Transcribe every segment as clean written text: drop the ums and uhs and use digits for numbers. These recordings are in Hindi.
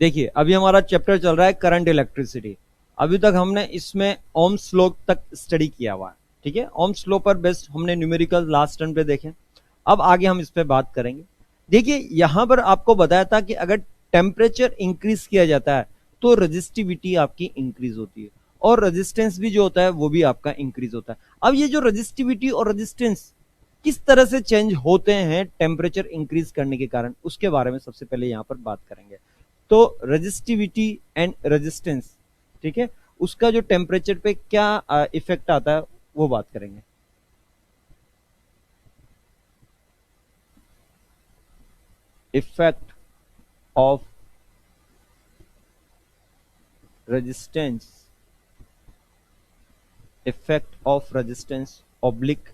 देखिए अभी हमारा चैप्टर चल रहा है करंट इलेक्ट्रिसिटी। अभी तक हमने इसमें ओम्स लॉ तक स्टडी किया हुआ है, ठीक है। ओम्स लॉ पर बेस्ड हमने न्यूमेरिकल लास्ट टर्म पे देखे। अब आगे हम इस पे बात करेंगे। देखिए यहां पर आपको बताया था कि अगर टेम्परेचर इंक्रीज किया जाता है तो रजिस्टिविटी आपकी इंक्रीज होती है, और रेजिस्टेंस भी जो होता है वो भी आपका इंक्रीज होता है। अब ये जो रजिस्टिविटी और रेजिस्टेंस किस तरह से चेंज होते हैं टेम्परेचर इंक्रीज करने के कारण, उसके बारे में सबसे पहले यहां पर बात करेंगे। तो रेजिस्टिविटी एंड रेजिस्टेंस, ठीक है, उसका जो टेम्परेचर पे क्या इफेक्ट आता है वो बात करेंगे। Effect of resistance, effect of resistance oblique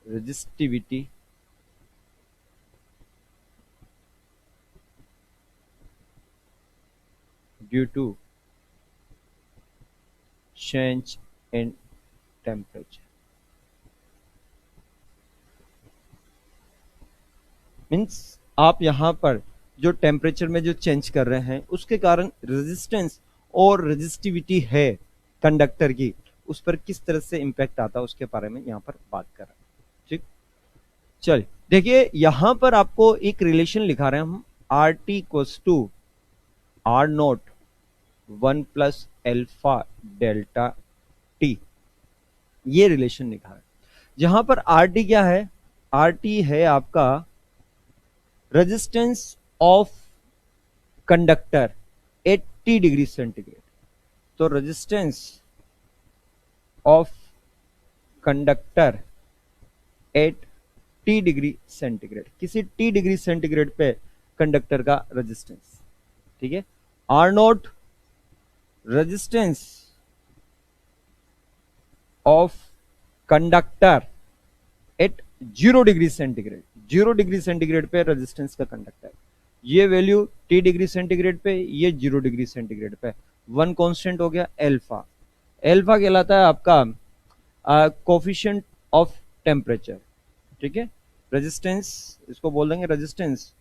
resistivity due to change in temperature. Means आप यहां पर जो टेम्परेचर में जो चेंज कर रहे हैं उसके कारण रेजिस्टेंस और रेजिस्टिविटी है कंडक्टर की, उस पर किस तरह से इंपैक्ट आता है उसके बारे में यहां पर बात कर रहे हैं, ठीक। चल देखिए यहां पर आपको एक रिलेशन लिखा रहे हैं हम, R T equals to R naught 1 + alpha delta T, ये रिलेशन लिखा है। जहां पर आर टी क्या है, आर टी है आपका resistance of conductor at T degree centigrade. तो resistance of conductor at T degree centigrade, किसी टी डिग्री सेंटीग्रेड पे कंडक्टर का रेजिस्टेंस, ठीक है। R nought resistance of conductor at 0 degree centigrade, 0 degree centigrade पे रेजिस्टेंस का कंडक्टर, ये वैल्यू टी डिग्री सेंटीग्रेड पे, ये 0 डिग्री सेंटीग्रेड पे। वन कांस्टेंट हो गया एल्फा, एल्फा कहलाता है आपका कोफिशिएंट ऑफ टेम्परेचर, ठीक है। रेजिस्टेंस इसको बोल देंगे रेजिस्टेंस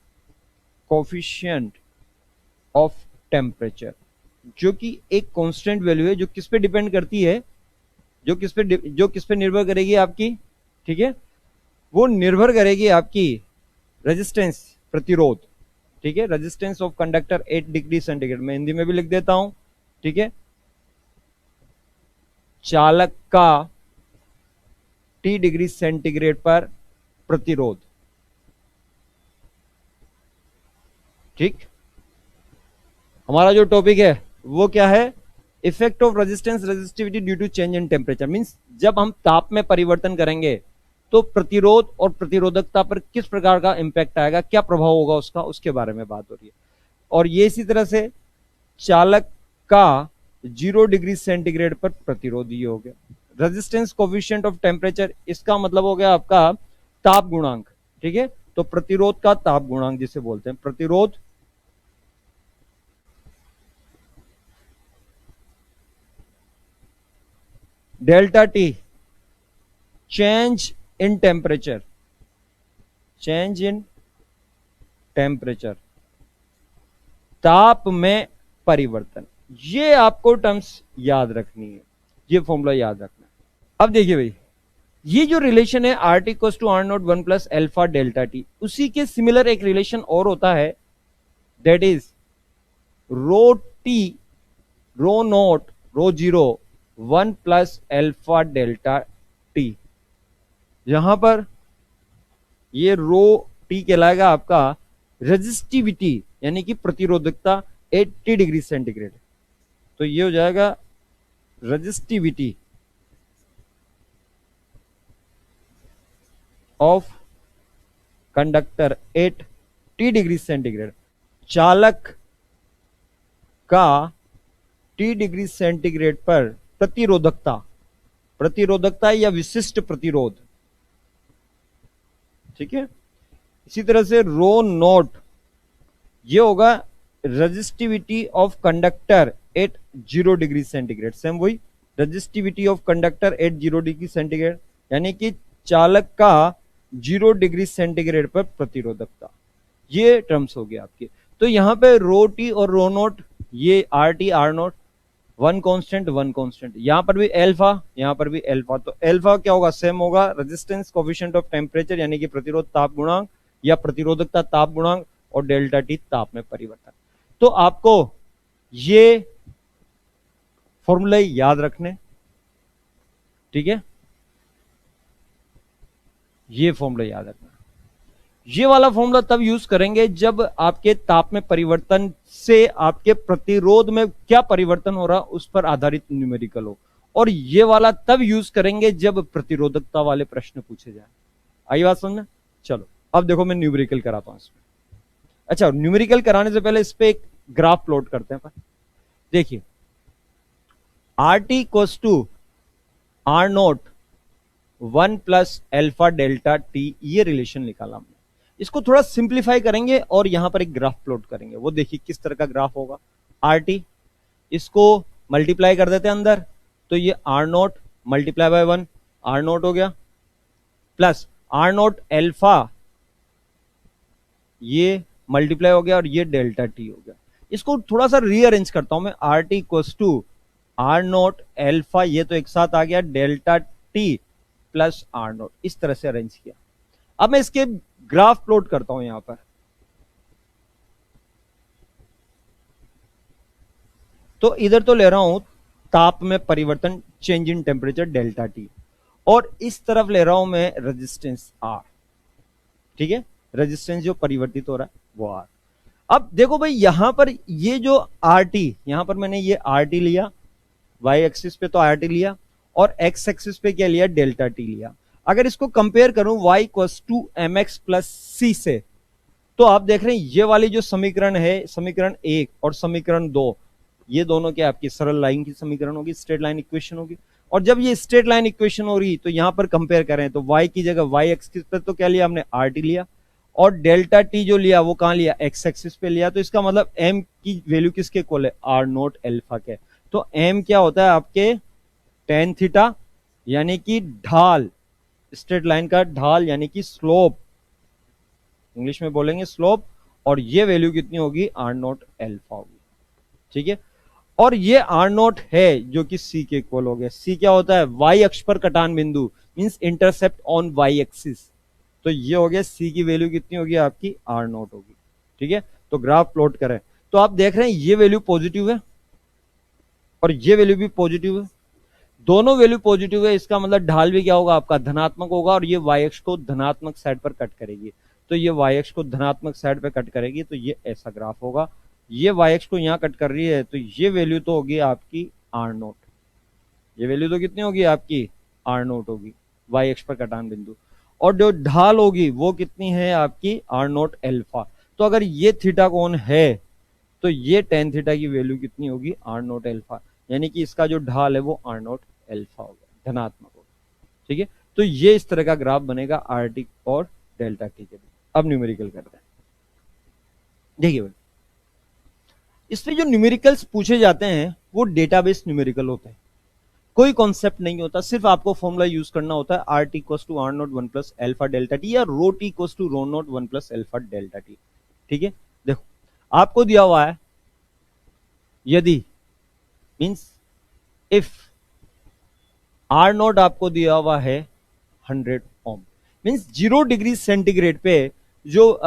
कोफिशिएंट ऑफ टेम्परेचर, जो कि एक कांस्टेंट वैल्यू है जो किस पे डिपेंड करती है, जो किस पे निर्भर करेगी आपकी, ठीक है, वो निर्भर करेगी आपकी रेजिस्टेंस, प्रतिरोध, ठीक है। Resistance of conductor 8 degree centigrade, मैं हिंदी में भी लिख देता हूं, ठीक है। चालक का टी डिग्री सेंटीग्रेड पर प्रतिरोध, ठीक। हमारा जो टॉपिक है वो क्या है, effect of resistance resistivity due to change in temperature. Means जब हम ताप में परिवर्तन करेंगे तो प्रतिरोध और प्रतिरोधकता पर किस प्रकार का इंपैक्ट आएगा, क्या प्रभाव होगा उसका, उसके बारे में बात हो रही है। और ये इसी तरह से चालक का 0 डिग्री सेंटीग्रेड पर प्रतिरोध, ये हो गया रेजिस्टेंस कोफिशिएंट ऑफ टेम्परेचर, इसका मतलब हो गया आपका ताप गुणांक, ठीक है। तो प्रतिरोध का ताप गुणांक जिसे बोलते हैं, प्रतिरोध delta T, change in temperature, change in temperature, ताप में परिवर्तन, ये आपको टर्म्स याद रखनी है, ये फॉर्मूला याद रखना है। अब देखिए भाई, ये जो रिलेशन है R T equals to R naught 1 + alpha delta T, उसी के सिमिलर एक रिलेशन और होता है, that is rho T, rho naught, rho zero 1 + alpha delta T. यहां पर ये रो टी कहलाएगा आपका रेजिस्टिविटी यानी कि प्रतिरोधकता 80 डिग्री सेंटीग्रेड, तो ये हो जाएगा resistivity of conductor 80 degree centigrade, चालक का टी डिग्री सेंटीग्रेड पर प्रतिरोधकता, प्रतिरोधकता या विशिष्ट प्रतिरोध, ठीक है। इसी तरह से रो नोट ये होगा resistivity of conductor at 0 degree centigrade, same वही resistivity of conductor at 0 degree centigrade, यानी कि चालक का 0 डिग्री सेंटीग्रेड पर प्रतिरोधकता, ये टर्म्स हो गए आपके। तो यहां पे रो टी और रो नोट, ये R T R note, one constant one constant, यहां पर भी एल्फा, यहां पर भी एल्फा, तो एल्फा क्या होगा, सेम होगा रेजिस्टेंस कोफिशिएंट ऑफ टेम्परेचर यानी कि प्रतिरोध ताप गुणांक या प्रतिरोधकता ताप गुणांक, और डेल्टा टी ताप में परिवर्तन। तो आपको ये फॉर्मूला याद रखने, ठीक है, ये फॉर्मूला याद रखना। ये वाला फॉर्मूला तब यूज करेंगे जब आपके ताप में परिवर्तन से आपके प्रतिरोध में क्या परिवर्तन हो रहा उस पर आधारित न्यूमेरिकल हो, और ये वाला तब यूज करेंगे जब प्रतिरोधकता वाले प्रश्न पूछे जाए। आई बात समझ में? चलो अब देखो मैं न्यूमेरिकल कराता हूं इसमें। अच्छा, न्यूमेरिकल कराने से पहले इस पे एक ग्राफ प्लॉट करते हैं। देखिए R T equals to R note one plus alpha delta T, ये रिलेशन निकाला हमने। इसको थोड़ा सिंप्लीफाई करेंगे और यहां पर एक ग्राफ प्लॉट करेंगे, वो देखिए किस तरह का ग्राफ होगा। आर टी, इसको मल्टीप्लाई कर देते हैं अंदर, तो ये R naught multiply by one, R naught हो गया, प्लस आर नोट एल्फा, ये मल्टीप्लाई हो गया, और ये डेल्टा टी हो गया। इसको थोड़ा सा रीअरेंज करता हूं मैं, R T equals to R note alpha, ये तो एक साथ आ गया, delta T plus R naught, इस तरह से अरेंज किया। अब मैं इसके ग्राफ प्लॉट करता हूं यहां पर। तो इधर तो ले रहा हूं ताप में परिवर्तन, change in temperature delta T, और इस तरफ ले रहा हूं मैं रेजिस्टेंस आर, ठीक है, रेजिस्टेंस जो परिवर्तित हो रहा है वो आर। अब देखो भाई यहां पर ये जो आर टी, यहां पर मैंने ये आर टी लिया, वाई एक्सिस पे तो आर टी लिया, और एक्स एक्सिस पे क्या लिया, डेल्टा टी लिया। अगर इसको कंपेयर करूं y equals to M X plus C से, तो आप देख रहे हैं ये वाली जो समीकरण है, समीकरण 1 और समीकरण 2, ये दोनों क्या आपकी सरल लाइन की समीकरण होगी, स्ट्रेट लाइन इक्वेशन होगी। और जब ये स्ट्रेट लाइन इक्वेशन हो रही तो यहां पर कंपेयर करें तो y की जगह y एक्सिस पे तो क्या लिया हमने, आर टी लिया, और डेल्टा टी जो लिया वो कहां लिया, एक्स एक्सिस पे लिया। तो इसका मतलब m की वैल्यू किसके इक्वल है, आर नोट एल्फा के। तो m क्या होता है आपके टेन थीटा, यानी कि ढाल, स्ट्रेट लाइन का ढाल यानी कि स्लोप, इंग्लिश में बोलेंगे स्लोप, और ये वैल्यू कितनी होगी, आर नोट एल्फा होगी, ठीक है। और ये आर नोट है जो कि सी के इक्वल हो गया। सी क्या होता है, वाई अक्ष पर कटान बिंदु, means intercept on Y axis. तो ये हो गया सी की वैल्यू कितनी होगी आपकी, आर नोट होगी, ठीक है। तो ग्राफ प्लॉट करें तो आप देख रहे हैं ये वैल्यू पॉजिटिव है और ये वैल्यू भी पॉजिटिव है, दोनों वैल्यू पॉजिटिव है, इसका मतलब ढाल भी क्या होगा आपका, धनात्मक होगा, और ये वाई अक्ष को धनात्मक साइड पर कट करेगी। तो ये वाई अक्ष को धनात्मक साइड पर कट करेगी, तो ये ऐसा ग्राफ होगा। ये वाई अक्ष को यहां कट कर रही है, तो ये वैल्यू तो होगी आपकी आर नोट, ये वैल्यू तो कितनी होगी आपकी, आर नोट होगी, वाई अक्ष पर कटान बिंदु। और जो ढाल होगी वो कितनी है आपकी, आर नोट एल्फा। तो अगर ये थीटा कोण है तो ये टेन थीटा की वैल्यू कितनी होगी, आर नोट एल्फा, यानी कि इसका जो ढाल है वो आर नोट एल्फा होगा, धनात्मक होगा, ठीक है। तो ये इस तरह का ग्राफ बनेगा आर टी और डेल्टा टी के बीच। अब न्यूमेरिकल करते हैं। देखिए भाई इसमें जो न्यूमेरिकल्स पूछे जाते हैं वो डेटाबेस न्यूमेरिकल होते हैं, कोई कॉन्सेप्ट नहीं होता, सिर्फ आपको फॉर्मूला यूज करना होता है, R T equals to R note one plus alpha delta T, या rho T equals to rho nought one plus alpha delta T, ठीक है। देखो आपको दिया हुआ है, यदि मींस इफ आर नोट आपको दिया हुआ है 100 ओम, मींस 0 डिग्री सेंटीग्रेड पे जो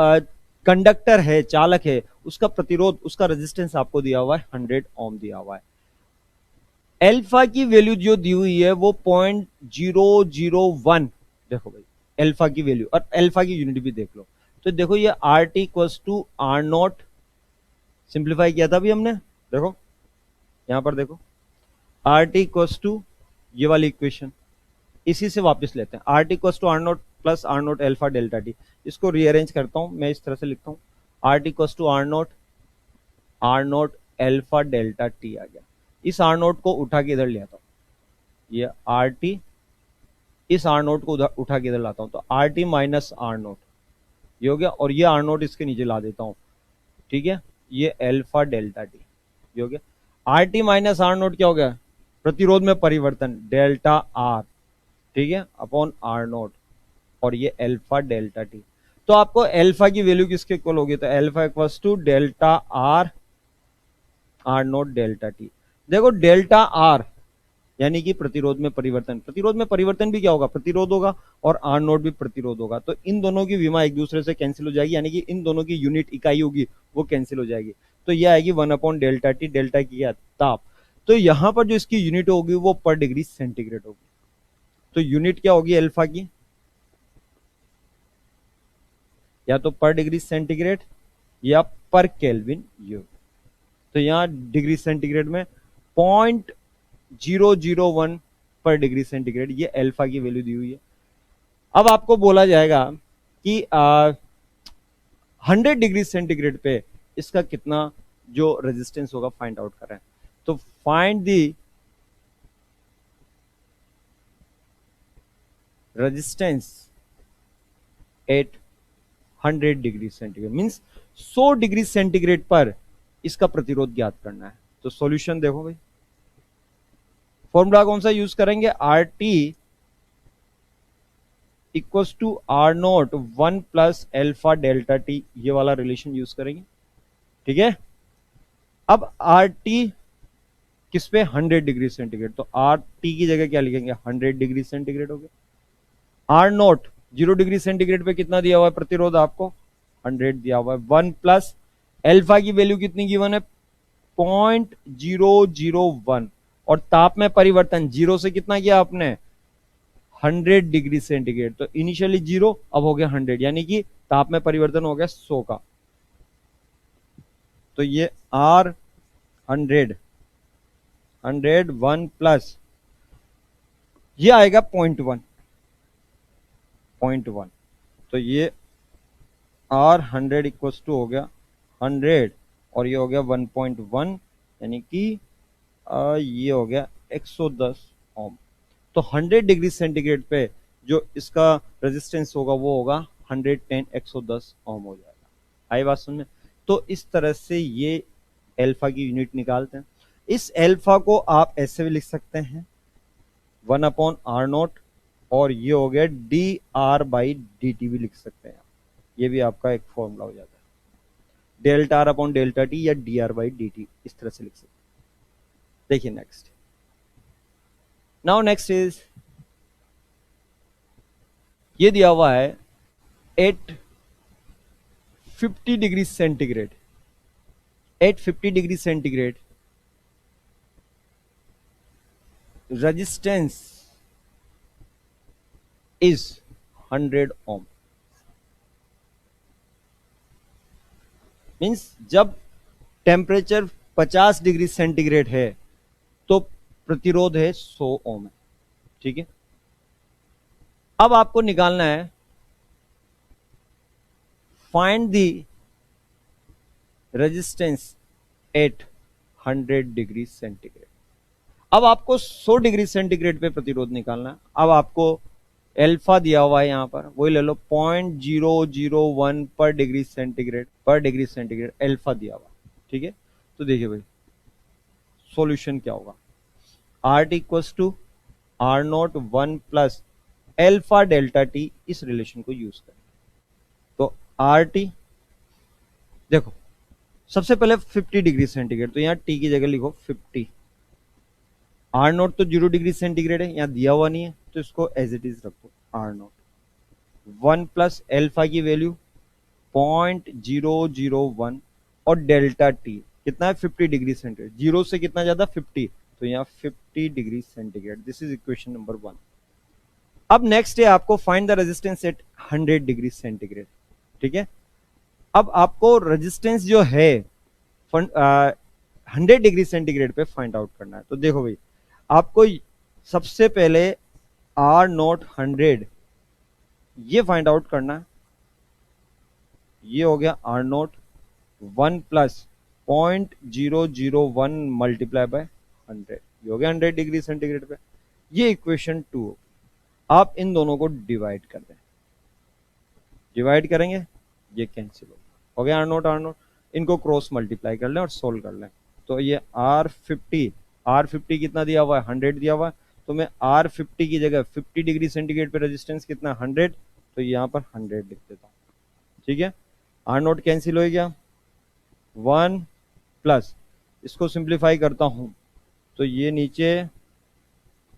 कंडक्टर है, चालक है, उसका प्रतिरोध, उसका रेजिस्टेंस आपको दिया हुआ है 100 ओम दिया हुआ है। एल्फा की वैल्यू जो दी हुई है वो 0.001, देखो भाई एल्फा की वैल्यू, और एल्फा की यूनिट भी देख लो। तो देखो ये R T equals to R naught, simplify किया था अभी हमने, देखो यहां पर देखो आर टी इक्वल्स टू ये वाली इक्वेशन, इसी से वापस लेते हैं, R T equals to R nought plus R note alpha delta T. इसको रीअरेंज करता हूं मैं, इस तरह से लिखता हूं, R T equals to R note alpha delta T आ गया। इस आर नोट को उठा के इधर ले आता हूं, ये आर टी, इस आर नोट को उठा के इधर लाता हूं, तो R T minus R naught ये हो गया, और ये आर नोट इसके नीचे ला देता हूं, ठीक है, ये एल्फा डेल्टा टी ये हो गया। R T minus R naught क्या हो गया, प्रतिरोध में परिवर्तन डेल्टा आर, ठीक है, अपॉन आर नोट, और ये एल्फा डेल्टा टी। तो आपको अल्फा की वैल्यू किसके इक्वल होगी, तो alpha equals to delta R R naught delta T. देखो डेल्टा आर यानी कि प्रतिरोध में परिवर्तन, प्रतिरोध में परिवर्तन भी क्या होगा, प्रतिरोध होगा, और आर नोट भी प्रतिरोध होगा, तो इन दोनों की विमा एक दूसरे से कैंसिल हो जाएगी, यानी कि इन दोनों की यूनिट इकाई होगी वो कैंसिल हो जाएगी, तो ये आएगी 1 अपॉन डेल्टा टी, डेल्टा की क्या, ताप। तो यहां पर जो इसकी यूनिट होगी वो पर डिग्री सेंटीग्रेड होगी, तो यूनिट क्या होगी अल्फा की, या तो पर डिग्री सेंटीग्रेड या पर केल्विन यू। तो यहां डिग्री सेंटीग्रेड में 0.001 पर डिग्री सेंटीग्रेड, ये अल्फा की वैल्यू दी हुई है। अब आपको बोला जाएगा कि 100 डिग्री सेंटीग्रेड पे इसका कितना जो रेजिस्टेंस होगा फाइंड आउट करें। तो find the resistance at 100 degree centigrade, means 100 degree centigrade पर इसका प्रतिरोध ज्ञात करना है। तो सॉल्यूशन देखो भाई, फॉर्मूला कौन सा यूज करेंगे, R T equals to R naught 1 plus alpha delta T, ये वाला रिलेशन यूज करेंगे, ठीक है। अब आर टी किस पे, 100 डिग्री सेंटीग्रेड, तो आर टी की जगह क्या लिखेंगे, 100 डिग्री सेंटीग्रेड हो गया। आर नोट 0 डिग्री सेंटीग्रेड पे कितना दिया हुआ है प्रतिरोध आपको, 100 दिया हुआ है, 1 प्लस एल्फा की वैल्यू कितनी गिवन है, 0.001, और ताप में परिवर्तन जीरो से कितना किया आपने, 100 डिग्री सेंटीग्रेड, तो इनिशियली 0 अब हो गया 100, यानी कि ताप में परिवर्तन हो गया 100 का। तो ये आर 100 1 प्लस ये आएगा 0.1, तो ये आर 100 इक्वल्स टू हो गया 100 और ये हो गया 1.1, यानी कि ये हो गया 110 ओम। तो 100 डिग्री सेंटीग्रेड पे जो इसका रेजिस्टेंस होगा वो होगा 110 110 ओम हो जाएगा। आई बात सुनने, तो इस तरह से ये एल्फा की यूनिट निकालते हैं। इस एल्फा को आप ऐसे भी लिख सकते हैं 1 अपॉन आर नोट, और ये हो गया D R by D T भी लिख सकते हैं, ये भी आपका एक फॉर्मूला हो जाता है, delta R upon delta T या D R by D T, इस तरह से लिख सकते हैं। देखिए नेक्स्ट, नाउ नेक्स्ट इज, ये दिया हुआ है at 50 degree centigrade, at 50 degree centigrade resistance is 100 ohm. Means जब टेम्परेचर 50 डिग्री सेंटीग्रेड है तो प्रतिरोध है 100 ओम है, ठीक है। अब आपको निकालना है find the resistance at 100 degree centigrade. अब आपको 100 डिग्री सेंटीग्रेड पे प्रतिरोध निकालना है। अब आपको एल्फा दिया हुआ है यहां पर, वही ले लो 0.001 पर डिग्री सेंटीग्रेड एल्फा दिया हुआ, ठीक है। तो देखिए भाई सॉल्यूशन क्या होगा, R T equals to R naught 1 plus alpha delta T, इस रिलेशन को यूज करें। तो आर टी देखो सबसे पहले 50 डिग्री सेंटीग्रेड, तो यहां टी की जगह लिखो 50, आर नोट तो 0 डिग्री सेंटीग्रेड है, यहां दिया हुआ नहीं है तो इसको एज इट इज रखो, आर नोट 1 प्लस एल्फा की वैल्यू 0.001 और डेल्टा टी कितना है 50 डिग्री सेंटीग्रेड, जीरो से कितना ज्यादा 50, तो यहाँ 50 degree centigrade, this is equation number 1। अब नेक्स्ट है आपको find the resistance at 100 degree centigrade, ठीक है। अब आपको रेजिस्टेंस जो है 100 डिग्री सेंटीग्रेड पे फाइंड आउट करना है। तो देखो भाई आपको सबसे पहले आर नोट 100 ये फाइंड आउट करना है, ये हो गया R naught 1 plus 0.001 multiply by 100, ये हो गया 100 डिग्री सेंटीग्रेड पे, ये इक्वेशन 2 होगी। आप इन दोनों को डिवाइड कर दें, डिवाइड करेंगे ये कैंसिल हो गया आर नोट, इनको क्रॉस मल्टीप्लाई कर लें और सोल्व कर लें। तो ये R50 कितना दिया हुआ है 100 दिया हुआ है, तो मैं R50 की जगह 50 डिग्री सेंटीग्रेड पे रेजिस्टेंस कितना 100, तो यहाँ पर 100 लिख देता हूँ। ठीक है, आर नोट कैंसिल हो गया, 1 प्लस, इसको सिंप्लीफाई करता हूं तो ये नीचे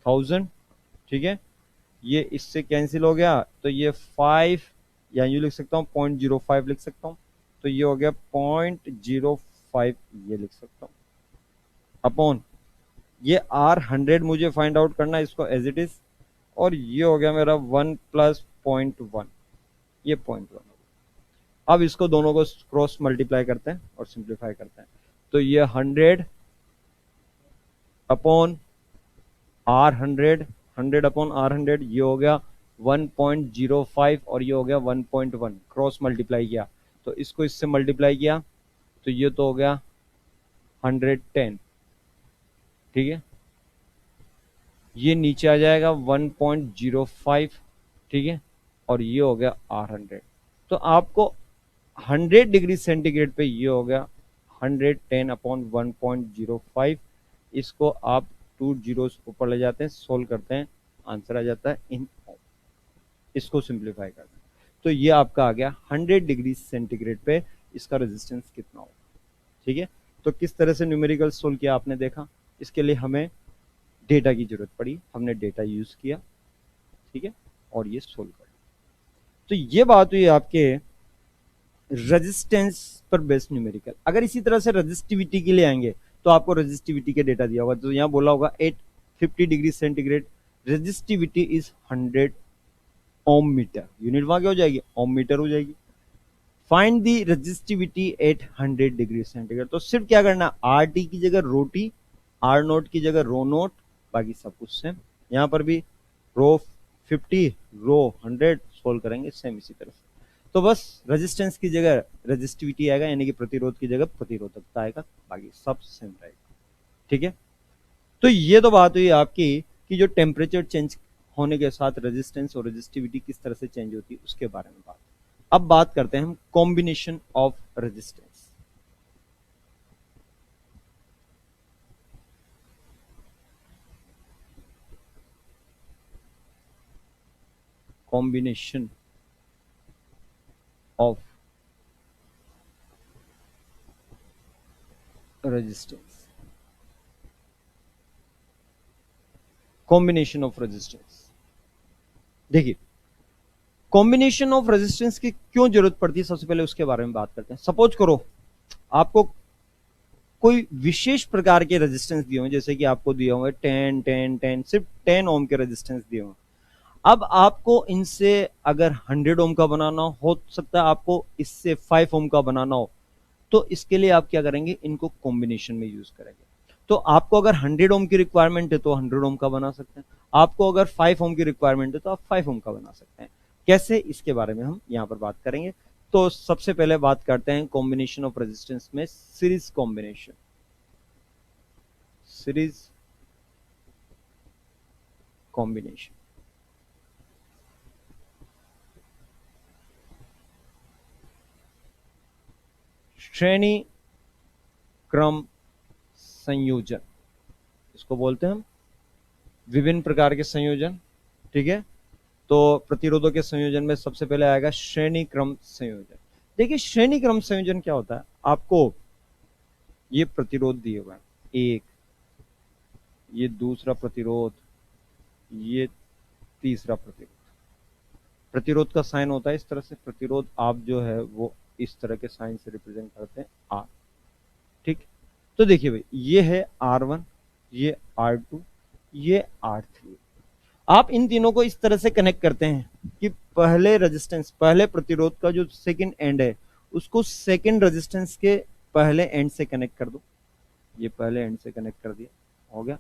1000, ठीक है, ये इससे कैंसिल हो गया तो ये 5, या यूं लिख सकता हूं 0.05 लिख सकता हूं, तो ये हो गया 0.05, ये लिख सकता हूं अपॉन ये R100 मुझे फाइंड आउट करना है, इसको एज इट इज, और ये हो गया मेरा 1 प्लस 0.1, ये 0.1। अब इसको दोनों को क्रॉस मल्टीप्लाई करते हैं और सिंप्लीफाई करते हैं, तो ये 100 अपॉन R100, 100 अपॉन R100, ये हो गया 1.05 और ये हो गया 1.1, क्रॉस मल्टीप्लाई किया तो इसको इससे मल्टीप्लाई किया तो ये तो हो गया 110, ठीक है, ये नीचे आ जाएगा 1.05, ठीक है, और ये हो गया R100। तो आपको 100 डिग्री सेंटीग्रेड पे ये हो गया 110 अपॉन 1.05, इसको आप 2 जीरोस ऊपर ले जाते हैं, सोल्व करते हैं, आंसर आ जाता है इन ओम। इसको सिंप्लीफाई करते हैं तो ये आपका आ गया 100 डिग्री सेंटीग्रेड पे इसका रेजिस्टेंस कितना होगा, ठीक है। तो किस तरह से न्यूमेरिकल सोल्व किया आपने देखा, इसके लिए हमें डेटा की जरूरत पड़ी, हमने डेटा यूज किया, ठीक है, और ये सोल्व कर। तो ये बात हुई आपके रेजिस्टेंस पर बेस्ड न्यूमेरिकल। अगर इसी तरह से रेजिस्टिविटी के लिए आएंगे तो आपको रेजिस्टिविटी के डेटा दिया होगा, तो यहां बोला होगा 850 degree centigrade resistivity is 100 ohm metre, unit वहां क्या हो जाएगी, ओम मीटर हो जाएगी। Find the resistivity at 100 degree centigrade, तो सिर्फ क्या करना, आर टी की जगह रो टी, आर नोट की जगह रो नोट, बाकी सब कुछ सेम। यहां पर भी रो 50 रो 100 सोल्व करेंगे सेम इसी तरह से। तो बस रेजिस्टेंस की जगह रेजिस्टिविटी आएगा, यानी कि प्रतिरोध की जगह प्रतिरोधकता आएगा, बाकी सब सेम रहेगा, ठीक है। तो ये तो बात हुई आपकी कि जो टेम्परेचर चेंज होने के साथ रेजिस्टेंस और रेजिस्टिविटी किस तरह से चेंज होती है उसके बारे में बात। अब बात करते हैं हम combination of resistance. Combination of resistance, combination of resistance. देखिए कॉम्बिनेशन ऑफ रेजिस्टेंस की क्यों जरूरत पड़ती है, सबसे पहले उसके बारे में बात करते हैं। सपोज करो आपको कोई विशेष प्रकार के रेजिस्टेंस दिए हुए, जैसे कि आपको दिए हुए 10 10 10, सिर्फ 10 ओम के रेजिस्टेंस दिए हुए। अब आपको इनसे अगर 100 ओम का बनाना हो सकता है आपको इससे 5 ओम का बनाना हो, तो इसके लिए आप क्या करेंगे, इनको कॉम्बिनेशन में यूज करेंगे। तो आपको अगर 100 ओम की रिक्वायरमेंट है तो 100 ओम का बना सकते हैं, आपको अगर 5 ओम की रिक्वायरमेंट है तो आप 5 ओम का बना सकते हैं। कैसे, इसके बारे में हम यहां पर बात करेंगे। तो सबसे पहले बात करते हैं कॉम्बिनेशन ऑफ रेजिस्टेंस में सीरीज कॉम्बिनेशन। सीरीज कॉम्बिनेशन, श्रेणी क्रम संयोजन, इसको बोलते हैं हम विभिन्न प्रकार के संयोजन, ठीक है। तो प्रतिरोधों के संयोजन में सबसे पहले आएगा श्रेणी क्रम संयोजन। देखिए श्रेणी क्रम संयोजन क्या होता है, आपको ये प्रतिरोध दिए हुए हैं, एक, ये दूसरा प्रतिरोध, ये तीसरा प्रतिरोध। प्रतिरोध का साइन होता है इस तरह से, प्रतिरोध आप जो है वो इस तरह के साइन से रिप्रेजेंट करते हैं आर, ठीक। तो देखिए भाई ये है R1, ये R2, ये R3। आप इन तीनों को इस तरह से कनेक्ट करते हैं कि पहले रेजिस्टेंस, पहले प्रतिरोध का जो सेकंड एंड है उसको सेकंड रेजिस्टेंस के पहले एंड से कनेक्ट कर दो, ये पहले एंड से कनेक्ट कर दिया, हो गया।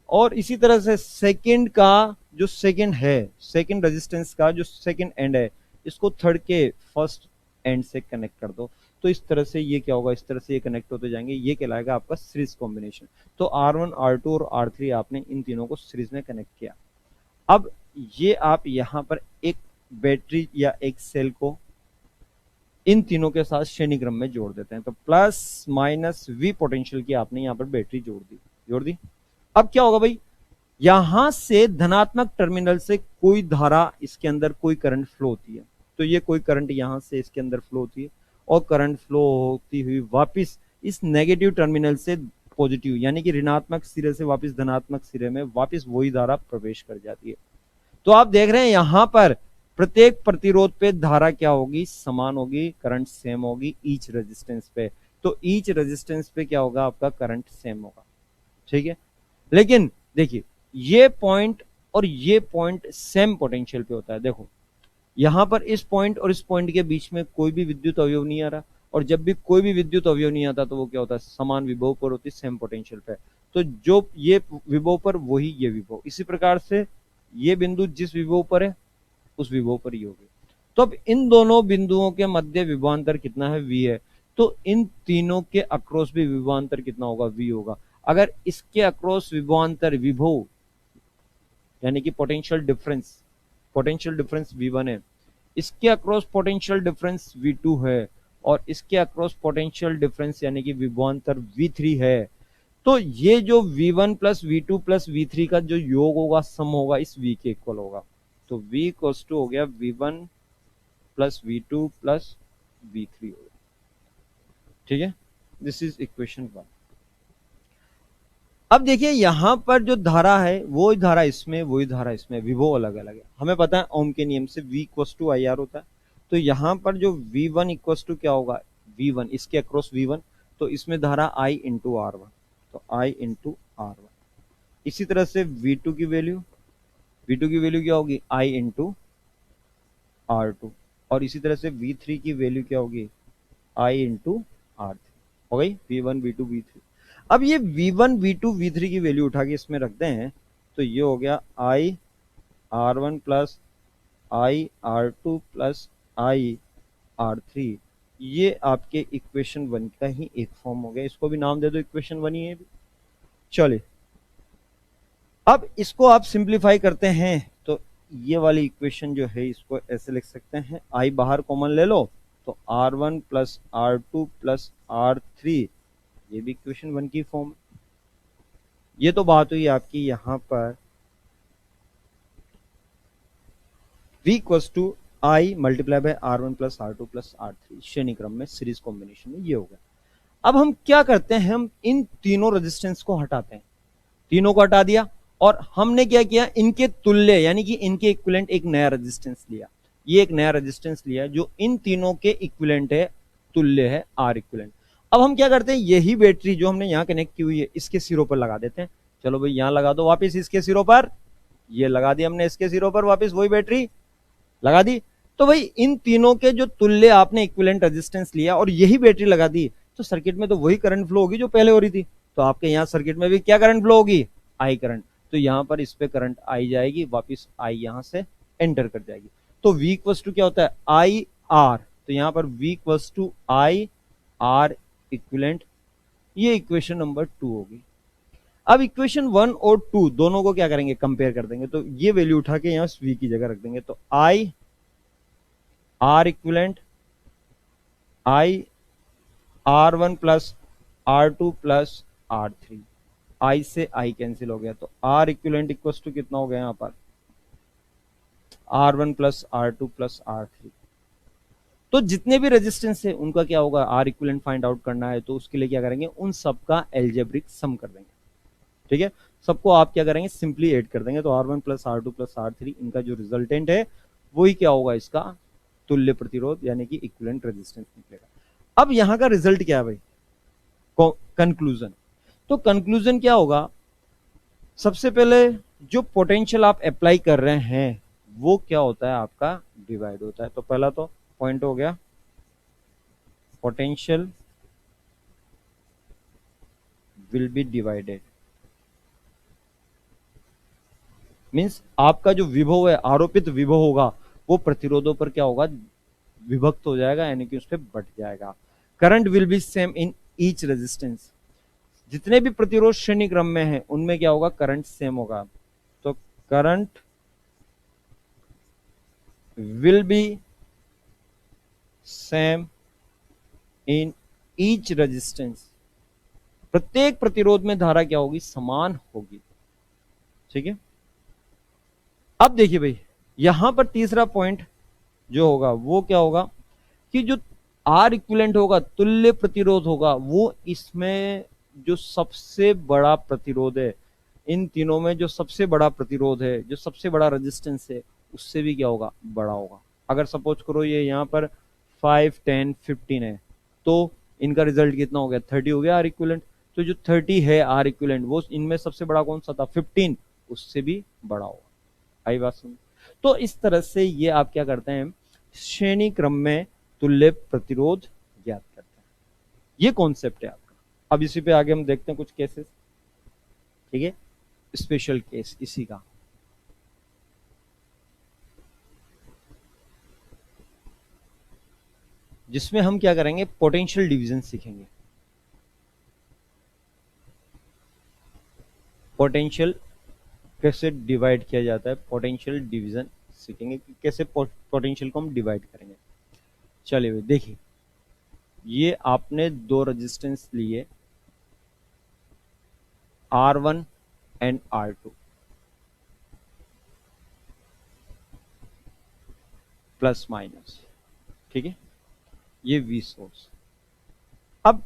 और इसी तरह से सेकंड का जो सेकंड है, सेकंड रेजिस्टेंस का जो सेकंड एंड है, इसको थर्ड के फर्स्ट एंड से कनेक्ट कर दो। तो इस तरह से ये क्या होगा, इस तरह से ये कनेक्ट होते जाएंगे, ये कहलाएगा आपका सीरीज कॉम्बिनेशन। तो R1 R2 और R3 आपने इन तीनों को सीरीज में कनेक्ट किया। अब ये आप यहां पर एक बैटरी या एक सेल को इन तीनों के साथ श्रेणी क्रम में जोड़ देते हैं। तो प्लस माइनस V पोटेंशियल की आपने यहां पर बैटरी जोड़ दी। अब क्या होगा भाई, यहां से धनात्मक टर्मिनल से कोई धारा, इसके अंदर कोई करंट फ्लो होती है, तो ये कोई करंट यहां से इसके अंदर फ्लो होती है और करंट फ्लो होती हुई वापस इस नेगेटिव टर्मिनल से पॉजिटिव यानी कि ऋणात्मक सिरे से वापस धनात्मक सिरे में वापस वही धारा प्रवेश कर जाती है। तो आप देख रहे हैं यहां पर प्रत्येक प्रतिरोध पे धारा क्या होगी, समान होगी, करंट सेम होगी ईच रेजिस्टेंस पे। तो ईच रेजिस्टेंस पे क्या होगा, आपका करंट सेम होगा, ठीक है। लेकिन देखिए ये पॉइंट और ये पॉइंट सेम पोटेंशियल पे होता है। देखो यहां पर इस पॉइंट और इस पॉइंट के बीच में कोई भी विद्युत अवयव नहीं आ रहा, और जब भी कोई भी विद्युत अवयव नहीं आता तो वो क्या होता है, समान विभव पर होती है, सेम पोटेंशियल पे। तो जो ये विभव पर वही ये विभव, इसी प्रकार से ये बिंदु जिस विभव पर है उस विभव पर ही होगी। तो अब इन दोनों बिंदुओं के मध्य विभवांतर कितना है, v है। तो इन तीनों के अक्रॉस भी विभवांतर कितना होगा, v होगा। अगर इसके अक्रॉस विभवांतर विभव यानी कि पोटेंशियल डिफरेंस v1 है, इसके अक्रॉस पोटेंशियल डिफरेंस v2 है, और इसके अक्रॉस पोटेंशियल डिफरेंस यानी कि विभवांतर v3 है। तो ये जो v1 plus v2 plus v3 का जो योग होगा, सम होगा, इस v के इक्वल होगा। तो v इक्वल्स टू हो गया v1 plus v2 plus v3 हो गया, ठीक है। This is equation 1। अब देखिए यहां पर जो धारा है वो धारा इसमें, वही धारा इसमें, विभव अलग अलग है। हमें पता है ओम के नियम से v equals to I R होता है। तो यहां पर जो v1 इक्वल्स टू क्या होगा, v1 इसके अक्रॉस v1, तो इसमें धारा i इंटू r1, तो i इंटू r1। इसी तरह से v2 की वैल्यू क्या होगी, i इंटू r2, और इसी तरह से v3 की वैल्यू क्या होगी, i इंटू r3 हो गई, v1 v2 v3। अब ये v1 v2 v3 की वैल्यू उठा के इसमें रखते हैं, तो ये हो गया i r1 plus i r2 plus i r3। ये आपके इक्वेशन 1 का ही एक फॉर्म हो गया। इसको भी नाम दे दो इक्वेशन 1 ही है। चलिए अब इसको आप सिंप्लीफाई करते हैं, तो ये वाली इक्वेशन जो है इसको ऐसे लिख सकते हैं, i बाहर कॉमन ले लो, तो r1 plus r2 plus r3, ये भी इक्वेशन 1 की फॉर्म। ये तो बात हुई आपकी यहां पर v equals to i multiply by r1 plus r2 plus r3 श्रेणी क्रम में सीरीज कॉम्बिनेशन में, ये हो गया। अब हम क्या करते हैं, हम इन तीनों रेजिस्टेंस को हटाते हैं, तीनों को हटा दिया, और हमने क्या किया, इनके तुल्य यानी कि इनके इक्विवेलेंट एक नया रेजिस्टेंस लिया। ये एक नया रेजिस्टेंस लिया जो इन तीनों के इक्विवेलेंट है, तुल्य है, आर इक्विवेलेंट। अब हम क्या करते हैं, यही बैटरी जो हमने यहां कनेक्ट की हुई है इसके सिरों पर लगा देते हैं। चलो भाई यहां लगा दो वापस इसके सिरों पर, ये लगा दी हमने इसके सिरों पर, वापस वही बैटरी लगा दी। तो भाई इन तीनों के जो तुल्य आपने इक्विवेलेंट रेजिस्टेंस लिया और यही बैटरी लगा दी, तो सर्किट में तो वही करंट फ्लो होगी जो पहले हो रही थी। तो आपके यहाँ सर्किट में भी क्या करंट फ्लो होगी, आई करंट। तो यहां पर इस पे करंट आई जाएगी, वापस आई यहां से एंटर कर जाएगी। तो v इक्वल्स टू क्या होता है, आई आर। तो यहां पर v equals to I R equivalent, ये इक्वेशन नंबर 2 होगी। अब इक्वेशन 1 और 2 दोनों को क्या करेंगे, कंपेयर कर देंगे। तो ये वैल्यू उठा के यहां v की जगह रख देंगे, तो आई आर इक्विवेलेंट आई r1 plus r2 plus r3, आई से आई कैंसिल हो गया, तो R इक्विवेलेंट इक्वल्स टू कितना हो गया यहाँ पर, R1 plus R2 plus R3। तो जितने भी रेजिस्टेंस है उनका क्या होगा, R इक्विवेलेंट फाइंड आउट करना है, तो उसके लिए क्या करेंगे, उन सबका एल्जेब्रिक सम कर देंगे, ठीक है। सबको आप क्या करेंगे, सिंपली ऐड कर देंगे। तो R1 plus R2 plus R3 इनका जो रिजल्टेंट है वही क्या होगा, इसका तुल्य प्रतिरोध यानी कि इक्विवेलेंट रेजिस्टेंस निकलेगा। अब यहां का रिजल्ट क्या है भाई, कंक्लूजन। तो कंक्लूजन क्या होगा, सबसे पहले जो पोटेंशियल आप अप्लाई कर रहे हैं वो क्या होता है, आपका डिवाइड होता है। तो पहला तो पॉइंट हो गया, potential will be divided, means आपका जो विभव है, आरोपित विभव होगा, वो प्रतिरोधों पर क्या होगा, विभक्त हो जाएगा, यानी कि उस पर बढ़ जाएगा। Current will be same in each resistance, जितने भी प्रतिरोध श्रेणी क्रम में है उनमें क्या होगा, करंट सेम होगा। तो current will be same in each resistance, प्रत्येक प्रतिरोध में धारा क्या होगी, समान होगी, ठीक है। अब देखिए भाई यहां पर तीसरा पॉइंट, जो होगा वो क्या होगा कि जो आर इक्विवेलेंट होगा, तुल्य प्रतिरोध होगा, वो इसमें जो सबसे बड़ा प्रतिरोध है, इन तीनों में जो सबसे बड़ा प्रतिरोध है, जो सबसे बड़ा रेजिस्टेंस है, उससे भी क्या होगा, बड़ा होगा। अगर सपोज करो ये यहाँ पर 5, 10, 15 है, तो इनका रिजल्ट कितना हो गया, 30 हो गया आर इक्विवेलेंट। तो जो 30 है आर इक्विवेलेंट, वो इनमें सबसे बड़ा कौन सा था, 15, उससे भी बड़ा होगा। आई बात सुन। तो इस तरह से ये आप क्या करते हैं, श्रेणी क्रम में तुल्य प्रतिरोध ज्ञात करते हैं। ये कॉन्सेप्ट है आपका। अब इसी पे आगे हम देखते हैं कुछ केसेस, ठीक है, स्पेशल केस इसी का। जिसमें हम क्या करेंगे, पोटेंशियल डिवीजन सीखेंगे। पोटेंशियल कैसे डिवाइड किया जाता है, पोटेंशियल डिवीजन सीखेंगे कि कैसे पोटेंशियल को हम डिवाइड करेंगे। चलिए भाई देखिए, ये आपने दो रेजिस्टेंस लिए R1 and R2, plus minus, ठीक है, ये V सोर्स। अब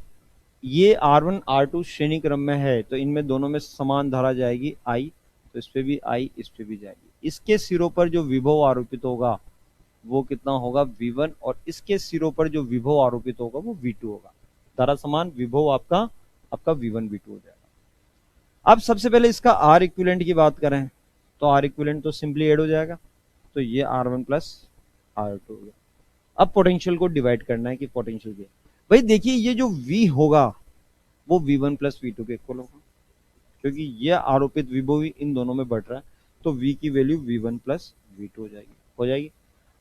ये R1 R2 श्रेणी क्रम में है, तो इनमें दोनों में समान धारा जाएगी I, तो इस पे भी I, इस पे भी जाएगी। इसके सिरों पर जो विभव आरोपित होगा वो कितना होगा, V1, और इसके सिरों पर जो विभव आरोपित होगा वो V2 होगा। धारा समान, विभव आपका आपका V1 V2 हो जाएगा। अब सबसे पहले इसका R इक्विवेलेंट की बात करें, तो R इक्विवेलेंट तो सिंपली ऐड हो जाएगा, तो ये R1 प्लस R2 हो गया। अब पोटेंशियल को डिवाइड करना है कि पोटेंशियल क्या, भाई देखिए ये जो V होगा वो V1 प्लस V2 के इक्वल होगा, क्योंकि ये आरोपित विभव इन दोनों में बढ़ रहा है, तो V की वैल्यू V1 प्लस V2 हो जाएगी।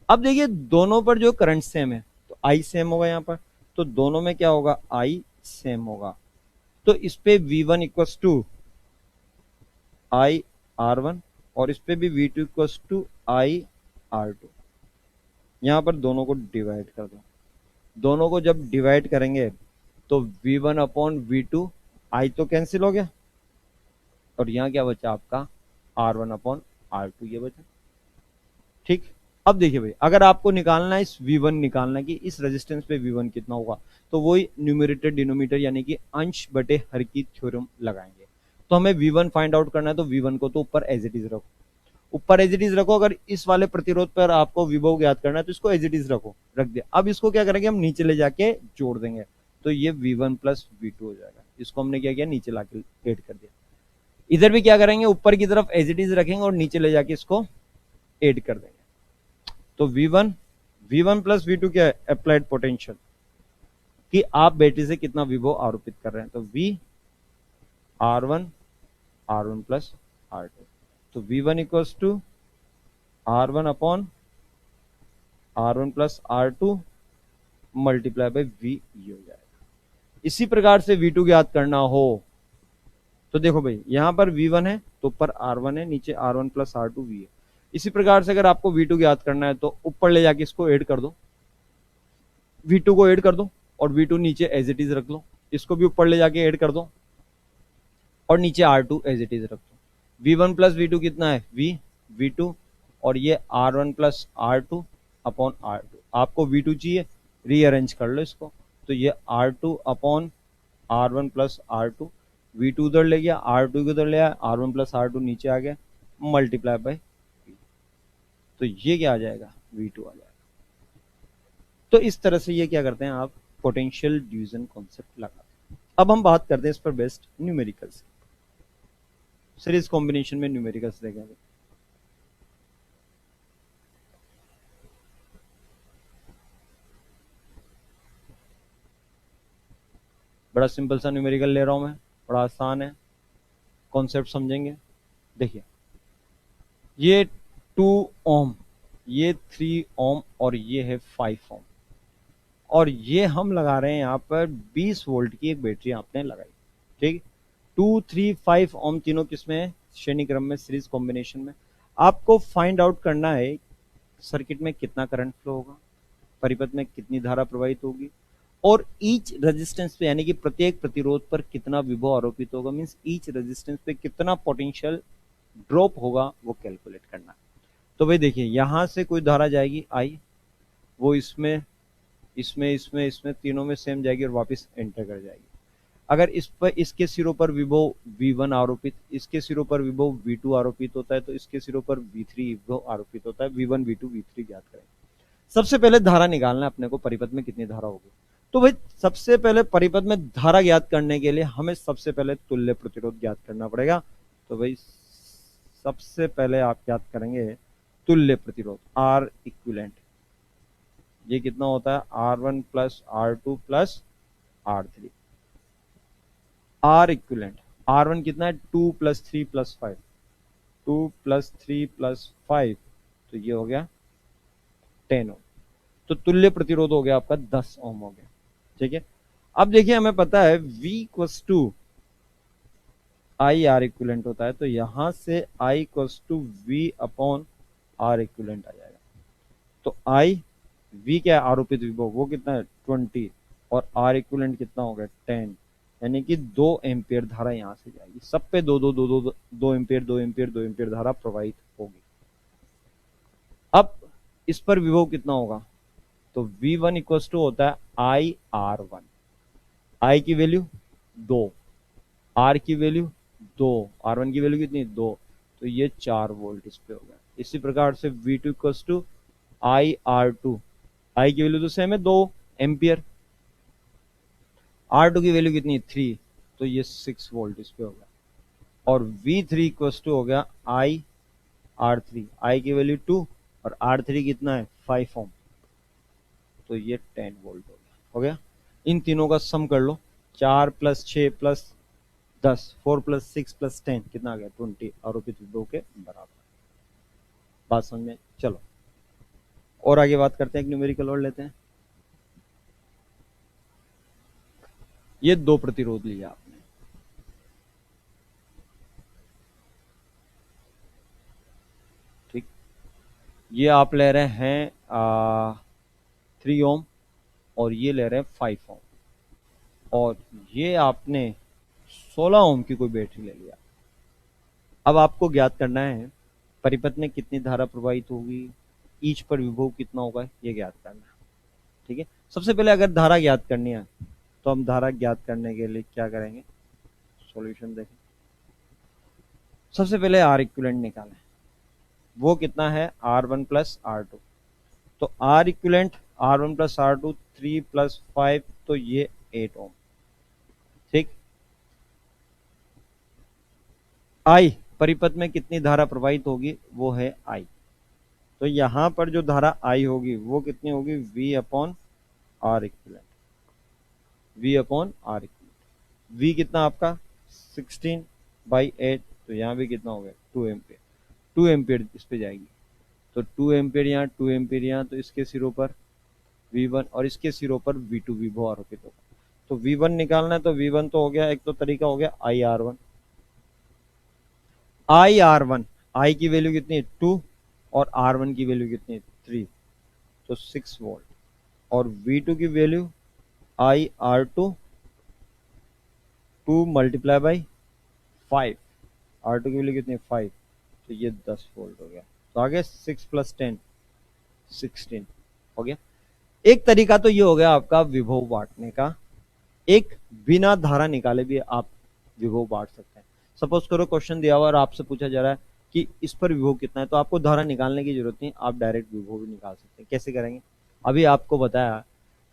अब देखिए दोनों पर जो करंट सेम है, तो I सेम होगा यहाँ पर, तो दोनों में क्या होगा, I सेम होगा। तो इस पे V1 equals to I R1, और इस पे भी V2 equals to I R2। यहाँ पर दोनों को डिवाइड कर दो, दोनों को जब डिवाइड करेंगे तो V1 अपॉन V2, I तो कैंसिल हो गया, और यहाँ क्या बचा आपका, R1 अपॉन R2 ये बचा, ठीक। अब देखिए भाई, अगर आपको निकालना है इस V1, निकालना है कि इस रेजिस्टेंस पे V1 कितना होगा, तो वही न्यूमरेटर डिनोमिनेटर यानी कि अंश बटे हर की थ्योरम लगाएंगे। तो हमें V1 फाइंड आउट करना है, तो V1 को तो ऊपर एज इट इज रखो, ऊपर एज इट इज रखो। अगर इस वाले प्रतिरोध पर आपको विभव ज्ञात करना है तो इसको एज इट इज रख दिया। अब इसको क्या करेंगे, हम नीचे ले जाके जोड़ देंगे, तो ये V1 प्लस V2 हो जाएगा। इसको हमने क्या किया, नीचे लाके ऐड कर दिया। इधर भी क्या करेंगे, ऊपर की तरफ एज इट इज रखेंगे और नीचे ले जाके इसको ऐड कर देंगे। तो V1 प्लस V2 क्या है, अप्लाइड पोटेंशियल, कि आप बैटरी से कितना विभव आरोपित कर रहे हैं। तो V R1 प्लस R2, तो V1 equals to R1 upon R1 plus R2 multiply by V, ये हो जाएगा। इसी प्रकार से V2 ज्ञात करना हो तो देखो भाई, यहां पर V1 है तो ऊपर R1 है, नीचे R1 प्लस R2 V है। इसी प्रकार से अगर आपको V2 ज्ञात करना है तो ऊपर ले जाके इसको ऐड कर दो, V2 को ऐड कर दो, और V2 नीचे एज इट इज रख लो, इसको भी ऊपर ले जाके ऐड कर दो, और नीचे R2 एज इट इज रख दो। V1 प्लस V2 कितना है, V2, और ये R1 plus R2 upon R2। आपको V2 चाहिए, रीअरेंज कर लो इसको, तो ये R2 upon R1 plus R2, V2 उधर ले गया, R2 उधर ले आया, R1 प्लस R2 नीचे आ गया, मल्टीप्लाई बाय V, तो ये क्या आ जाएगा, V2 आ जाएगा। तो इस तरह से ये क्या करते हैं, आप पोटेंशियल डिवीजन कॉन्सेप्ट लगाते हैं। अब हम बात करते हैं इस पर बेस्ड न्यूमेरिकल्स, सीरीज कॉम्बिनेशन में न्यूमेरिकल्स देखेंगे। बड़ा सिंपल सा न्यूमेरिकल ले रहा हूं मैं, बड़ा आसान है, कॉन्सेप्ट समझेंगे। देखिए ये 2 ओम, ये 3 ओम, और ये है 5 ओम, और ये हम लगा रहे हैं यहाँ पर 20 वोल्ट की एक बैटरी आपने लगाई, ठीक। 2, 3, 5 ओम तीनों किसमें है, श्रेणी क्रम में, सीरीज कॉम्बिनेशन में। आपको फाइंड आउट करना है सर्किट में कितना करंट फ्लो होगा, परिपथ में कितनी धारा प्रवाहित होगी, और ईच रेजिस्टेंस पे यानी कि प्रत्येक प्रतिरोध पर कितना विभव आरोपित होगा, मींस ईच रेजिस्टेंस पे कितना पोटेंशियल ड्रॉप होगा, वो कैलकुलेट करना है। तो भाई देखिए, यहां से कोई धारा जाएगी I, वो इसमें इसमें इसमें इसमें तीनों में सेम जाएगी और वापस एंटर कर जाएगी। अगर इस पर इसके सिरों पर विभव V1 आरोपित, इसके सिरों पर विभव V2 आरोपित होता है, तो इसके सिरों पर V3 विभव आरोपित होता है। V1 V2 V3 ज्ञात करें। सबसे पहले धारा निकालना है अपने को, परिपथ में कितनी धारा होगी। तो भाई सबसे पहले परिपथ में धारा ज्ञात करने के लिए हमें सबसे पहले तुल्य प्रतिरोध ज्ञात करना पड़ेगा। तो भाई सबसे पहले आप ज्ञात करेंगे तुल्य प्रतिरोध R इक्विवेलेंट। ये कितना होता है R1 plus R2 plus R3। R equivalent R1 कितना है 2 प्लस 3 प्लस 5, 2 प्लस 3 प्लस 5, तो ये हो गया 10 ओम। तो तुल्य प्रतिरोध हो गया आपका 10 ओम हो गया। ठीक है, अब देखिए हमें पता है V equals to I R equivalent होता है, तो यहां से I equals to V upon R equivalent आ जाएगा। तो I V क्या है आरोपित विभव, वो कितना है 20 और R इक्विवेलेंट कितना हो गया 10, यानी कि 2 एम्पियर धारा यहां से जाएगी। सब पे 2 एम्पियर 2 एम्पियर 2 एम्पियर धारा प्रवाहित होगी। अब इस पर विभव कितना होगा, तो V1 इक्वल्स टू होता है IR1। I की वैल्यू 2, R की वैल्यू 2, R1 की वैल्यू कितनी 2, तो ये 4 वोल्ट इस पे हो गया। इसी प्रकार से V2 equals to IR2, I की वैल्यू तो सेम है 2 एम्पियर, R2 की वैल्यू कितनी 3, तो ये 6 वोल्ट इस पे हो गया। और V3 इक्वल्स टू हो गया IR3, I की वैल्यू 2 और R3 कितना है 5 ओम, तो ये 10 वोल्ट हो गया। इन तीनों का सम कर लो, 4 प्लस 6 प्लस 10, 4 प्लस 6 प्लस 10 कितना आ गया 20 आरोपित विभव के बराबर। बात समझ में, चलो और आगे बात करते हैं, एक न्यूमेरिकल और लेते हैं। ये 2 प्रतिरोध लिया आपने, ठीक, ये आप ले रहे हैं 3 ओम और ये ले रहे हैं 5 ओम, और ये आपने 16 ओम की कोई बैटरी ले लिया। अब आपको ज्ञात करना है परिपथ में कितनी धारा प्रवाहित होगी, ईच पर विभव कितना होगा, ये ज्ञात करना है। ठीक है, सबसे पहले अगर धारा ज्ञात करनी है तो हम धारा ज्ञात करने के लिए क्या करेंगे, सॉल्यूशन देखें। सबसे पहले R इक्विवेलेंट निकालें, वो कितना है R1 प्लस R2। तो R equivalent R1 plus R2 3 plus 5, तो ये 8 ओम। ठीक, I परिपथ में कितनी धारा प्रवाहित होगी, वो है I। तो यहां पर जो धारा I होगी वो कितनी होगी V upon R equivalent, V upon R equivalent. V कितना आपका 16/8, तो यहाँ भी कितना हो गया 2 एम्पियर, 2 एम्पियर इस पे जाएगी। तो 2 एम्पियर यहाँ 2 एम्पियर यहाँ, तो इसके सिरों पर V1 और इसके सिरों पर V2 विभव आरोपित होगा। तो V1 निकालना है, तो V1 तो हो गया, एक तो तरीका हो गया IR1। IR1 I की वैल्यू कितनी है 2 और R1 की वैल्यू कितनी है 3, तो 6 वोल्ट। और V2 की value IR2 2 multiply by 5, R2 की वैल्यू कितनी है 5, तो ये 10 वोल्ट हो गया। तो आगे 6 प्लस 10 16 हो गया। एक तरीका तो ये हो गया आपका विभव बांटने का, एक बिना धारा निकाले भी आप विभव बांट सकते हैं। सपोज करो क्वेश्चन दिया हुआ और आपसे पूछा जा रहा है कि इस पर विभव कितना है, तो आपको धारा निकालने की जरूरत नहीं, आप डायरेक्ट विभव भी निकाल सकते हैं। कैसे करेंगे, अभी आपको बताया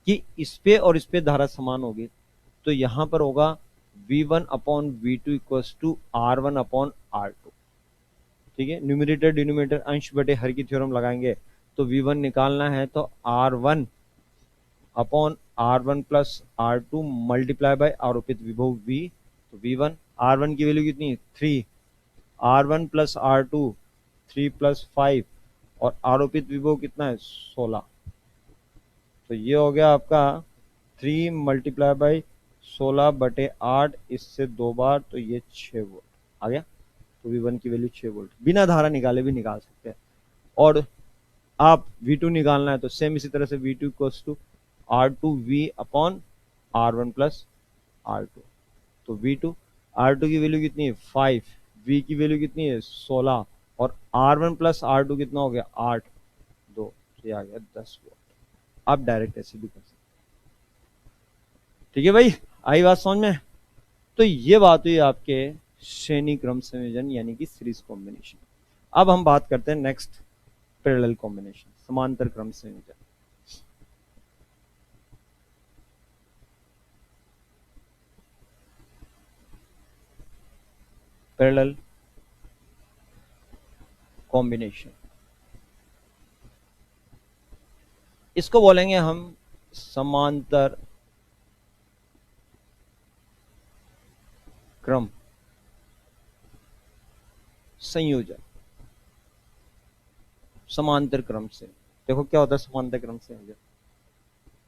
कि इस पे और इस पे धारा समान होगी, तो यहां पर होगा V1 upon V2 equals to R1 upon R2। ठीक है, न्यूमरेटर डिनोमिनेटर अंश बटे हर की थ्योरम लगाएंगे, तो V1 निकालना है तो R1 upon R1 plus R2 multiply by आरोपित विभव V। तो V1 R1 की वैल्यू कितनी 3, R1 प्लस R2 3 प्लस 5 और आरोपित विभव कितना है 16। तो ये हो गया आपका 3 मल्टीप्लाई बाई 16/8, इससे 2 बार, तो ये 6 वोल्ट आ गया। तो V1 की वैल्यू 6 वोल्ट, बिना धारा निकाले भी निकाल सकते हैं। और आप V2 निकालना है तो सेम इसी तरह से V2 equals to R2V upon R1 plus R2। तो V2 R2 की वैल्यू कितनी है 5, V की वैल्यू कितनी है 16 और R1 प्लस R2 कितना हो गया 8, 2, तो ये आ गया 10 वोल्ट। आप डायरेक्ट ऐसे भी कर सकते। ठीक है भाई, आई बात समझ में? तो ये बात हुई आपके श्रेणी क्रम संयोजन यानी कि सीरीज कॉम्बिनेशन। अब हम बात करते हैं नेक्स्ट, पैरेलल कॉम्बिनेशन, समांतर क्रम संयोजन। पैरेलल कॉम्बिनेशन, इसको बोलेंगे हम समांतर क्रम संयोजन। समांतर क्रम से देखो क्या होता है समांतर क्रम संयोजन।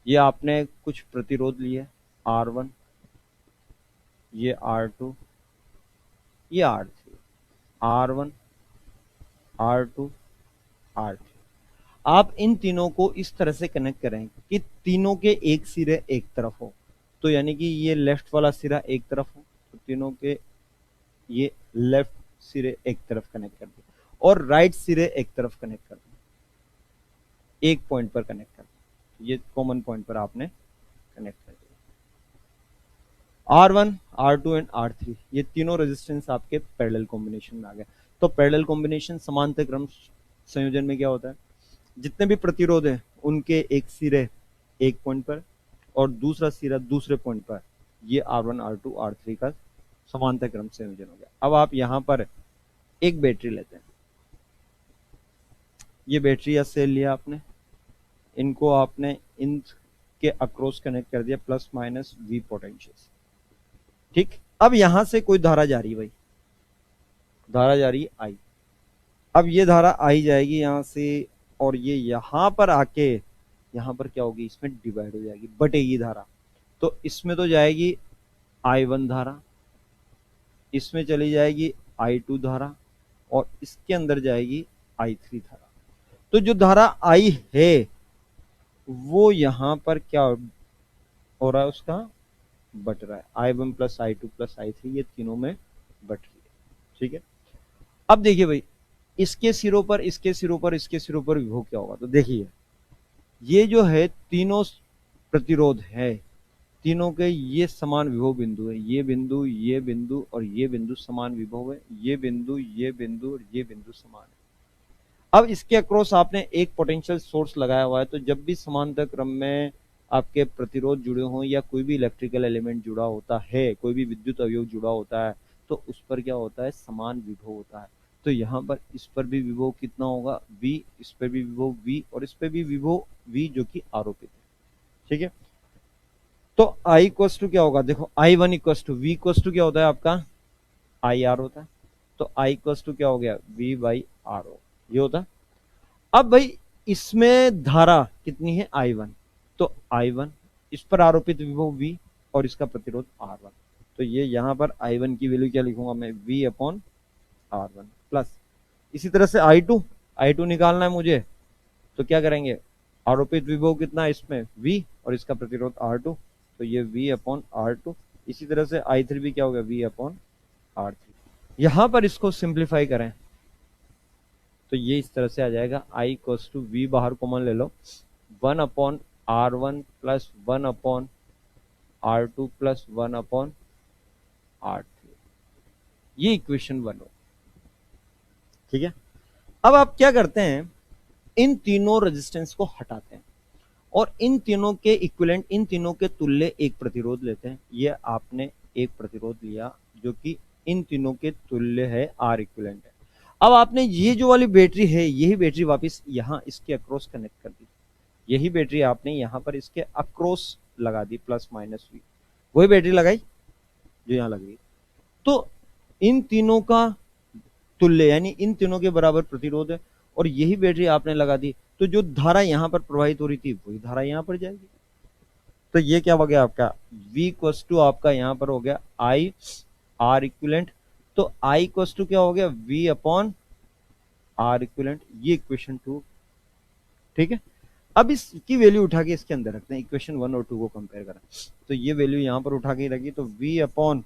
ये आपने कुछ प्रतिरोध लिए R1, ये R2, ये R3, R1, R2, R3। आप इन तीनों को इस तरह से कनेक्ट करें कि तीनों के एक सिरे एक तरफ हो। तो यानी कि ये लेफ्ट वाला सिरा एक तरफ हो, तो तीनों के ये लेफ्ट सिरे एक तरफ कनेक्ट कर दिए, और राइट सिरे एक तरफ कनेक्ट कर दिए, एक पॉइंट पर कनेक्ट कर दिए। ये कॉमन पॉइंट पर आपने कनेक्ट कर दिया। R1, R2 एंड R3 ये तीनों रेजिस्टेंस आपके पैरेलल कॉम्बिनेशन में आ गए। तो पैरेलल कॉम्बिनेशन समांतर क्रम संयोजन में क्या होता है, जितने भी प्रतिरोध हैं उनके एक सिरे एक पॉइंट पर और दूसरा सिरा दूसरे पॉइंट पर, ये R1, R2, R3 का समांतर क्रम संयोजन हो गया। अब आप यहां पर एक बैटरी लेते हैं, ये बैटरी या सेल लिया आपने, इनको आपने इन के अक्रॉस कनेक्ट कर दिया प्लस माइनस V पोटेंशियल। ठीक, अब यहां से कोई धारा जा रही है भाई, धारा जा रही है आई। अब ये धारा आई जाएगी यहां से, और ये यहां पर आके यहां पर क्या होगी, इसमें डिवाइड हो जाएगी, बटेगी धारा। तो इसमें तो जाएगी I1 धारा, इसमें चली जाएगी I2 धारा, और इसके अंदर जाएगी I3 धारा। तो जो धारा आई है वो यहां पर क्या हो रहा है, उसका बट रहा है, I1 plus I2 plus I3 ये तीनों में बट रही है। ठीक है, अब देखिए भाई, इसके सिरों पर इसके सिरों पर इसके सिरों पर विभव क्या होगा। तो देखिए ये जो है तीनों प्रतिरोध है, तीनों के ये समान विभव बिंदु है, ये बिंदु, ये बिंदु और ये बिंदु समान विभव है, ये बिंदु, ये बिंदु और ये बिंदु समान है। अब इसके अक्रॉस आपने एक पोटेंशियल सोर्स लगाया हुआ है, तो जब भी समांतर क्रम में आपके प्रतिरोध जुड़े हों या कोई भी इलेक्ट्रिकल एलिमेंट जुड़ा होता है, कोई भी विद्युत अवयव जुड़ा होता है, तो उस पर क्या होता है, समान विभव होता है। तो यहाँ पर इस पर भी विभव कितना होगा, V, इस पर भी विभव V और इस पर भी विभव V जो कि आरोपित है। ठीक है, तो I इक्वस टू क्या होगा, देखो I1 equals to V equals to क्या होता है आपका IR होता है, तो I इक्वस टू क्या हो गया V बाई R हो, ये होता है। अब भाई इसमें धारा कितनी है I1, तो I1, इस पर आरोपित विभव V और इसका प्रतिरोध R1, तो ये यहां पर I1 की वैल्यू क्या लिखूंगा मैं, V अपॉन R1 प्लस, इसी तरह से I2 निकालना है मुझे, तो क्या करेंगे, आरोपित विभव कितना है इसमें V और इसका प्रतिरोध R2, तो ये V अपॉन R2, इसी तरह से I3 भी क्या हो गया, V अपॉन R3। यहां पर इसको सिंप्लीफाई करें तो ये इस तरह से आ जाएगा, I इक्वस टू V बाहर कॉमन ले लो, 1 upon R1 plus 1 upon R2 plus 1 upon R3, ये इक्वेशन 1 हो। ठीक है, अब आप क्या करते हैं, इन तीनों रेजिस्टेंस को हटाते हैं और इन तीनों के इक्विवेलेंट, इन तीनों के तुल्य एक प्रतिरोध लेते हैं। ये आपने एक प्रतिरोध लिया जो कि इन तीनों के तुल्य है, R इक्विवेलेंट है। अब आपने ये जो वाली बैटरी है, यही बैटरी वापस यहां इसके अक्रॉस कनेक्ट कर दी, यही बैटरी आपने यहां पर इसके अक्रॉस लगा दी प्लस माइनस V, वही बैटरी लगाई जो यहां लग रही। तो इन तीनों का तुल्य यानी इन तीनों के बराबर प्रतिरोध है, और यही बैटरी आपने लगा दी, तो जो धारा यहां पर प्रवाहित हो रही थी वही धारा यहां पर जाएगी। तो ये क्या हो गया आपका, V इक्वस टू आपका यहां पर हो गया I R इक्विवेलेंट, तो I इक्वस टू क्या हो गया, V अपॉन R इक्विवेलेंट, ये इक्वेशन 2। ठीक है, अब इसकी वैल्यू उठा के इसके अंदर रखते हैं, इक्वेशन 1 और 2 को कंपेयर करें, तो ये वैल्यू यहां पर उठा के रखी, तो V upon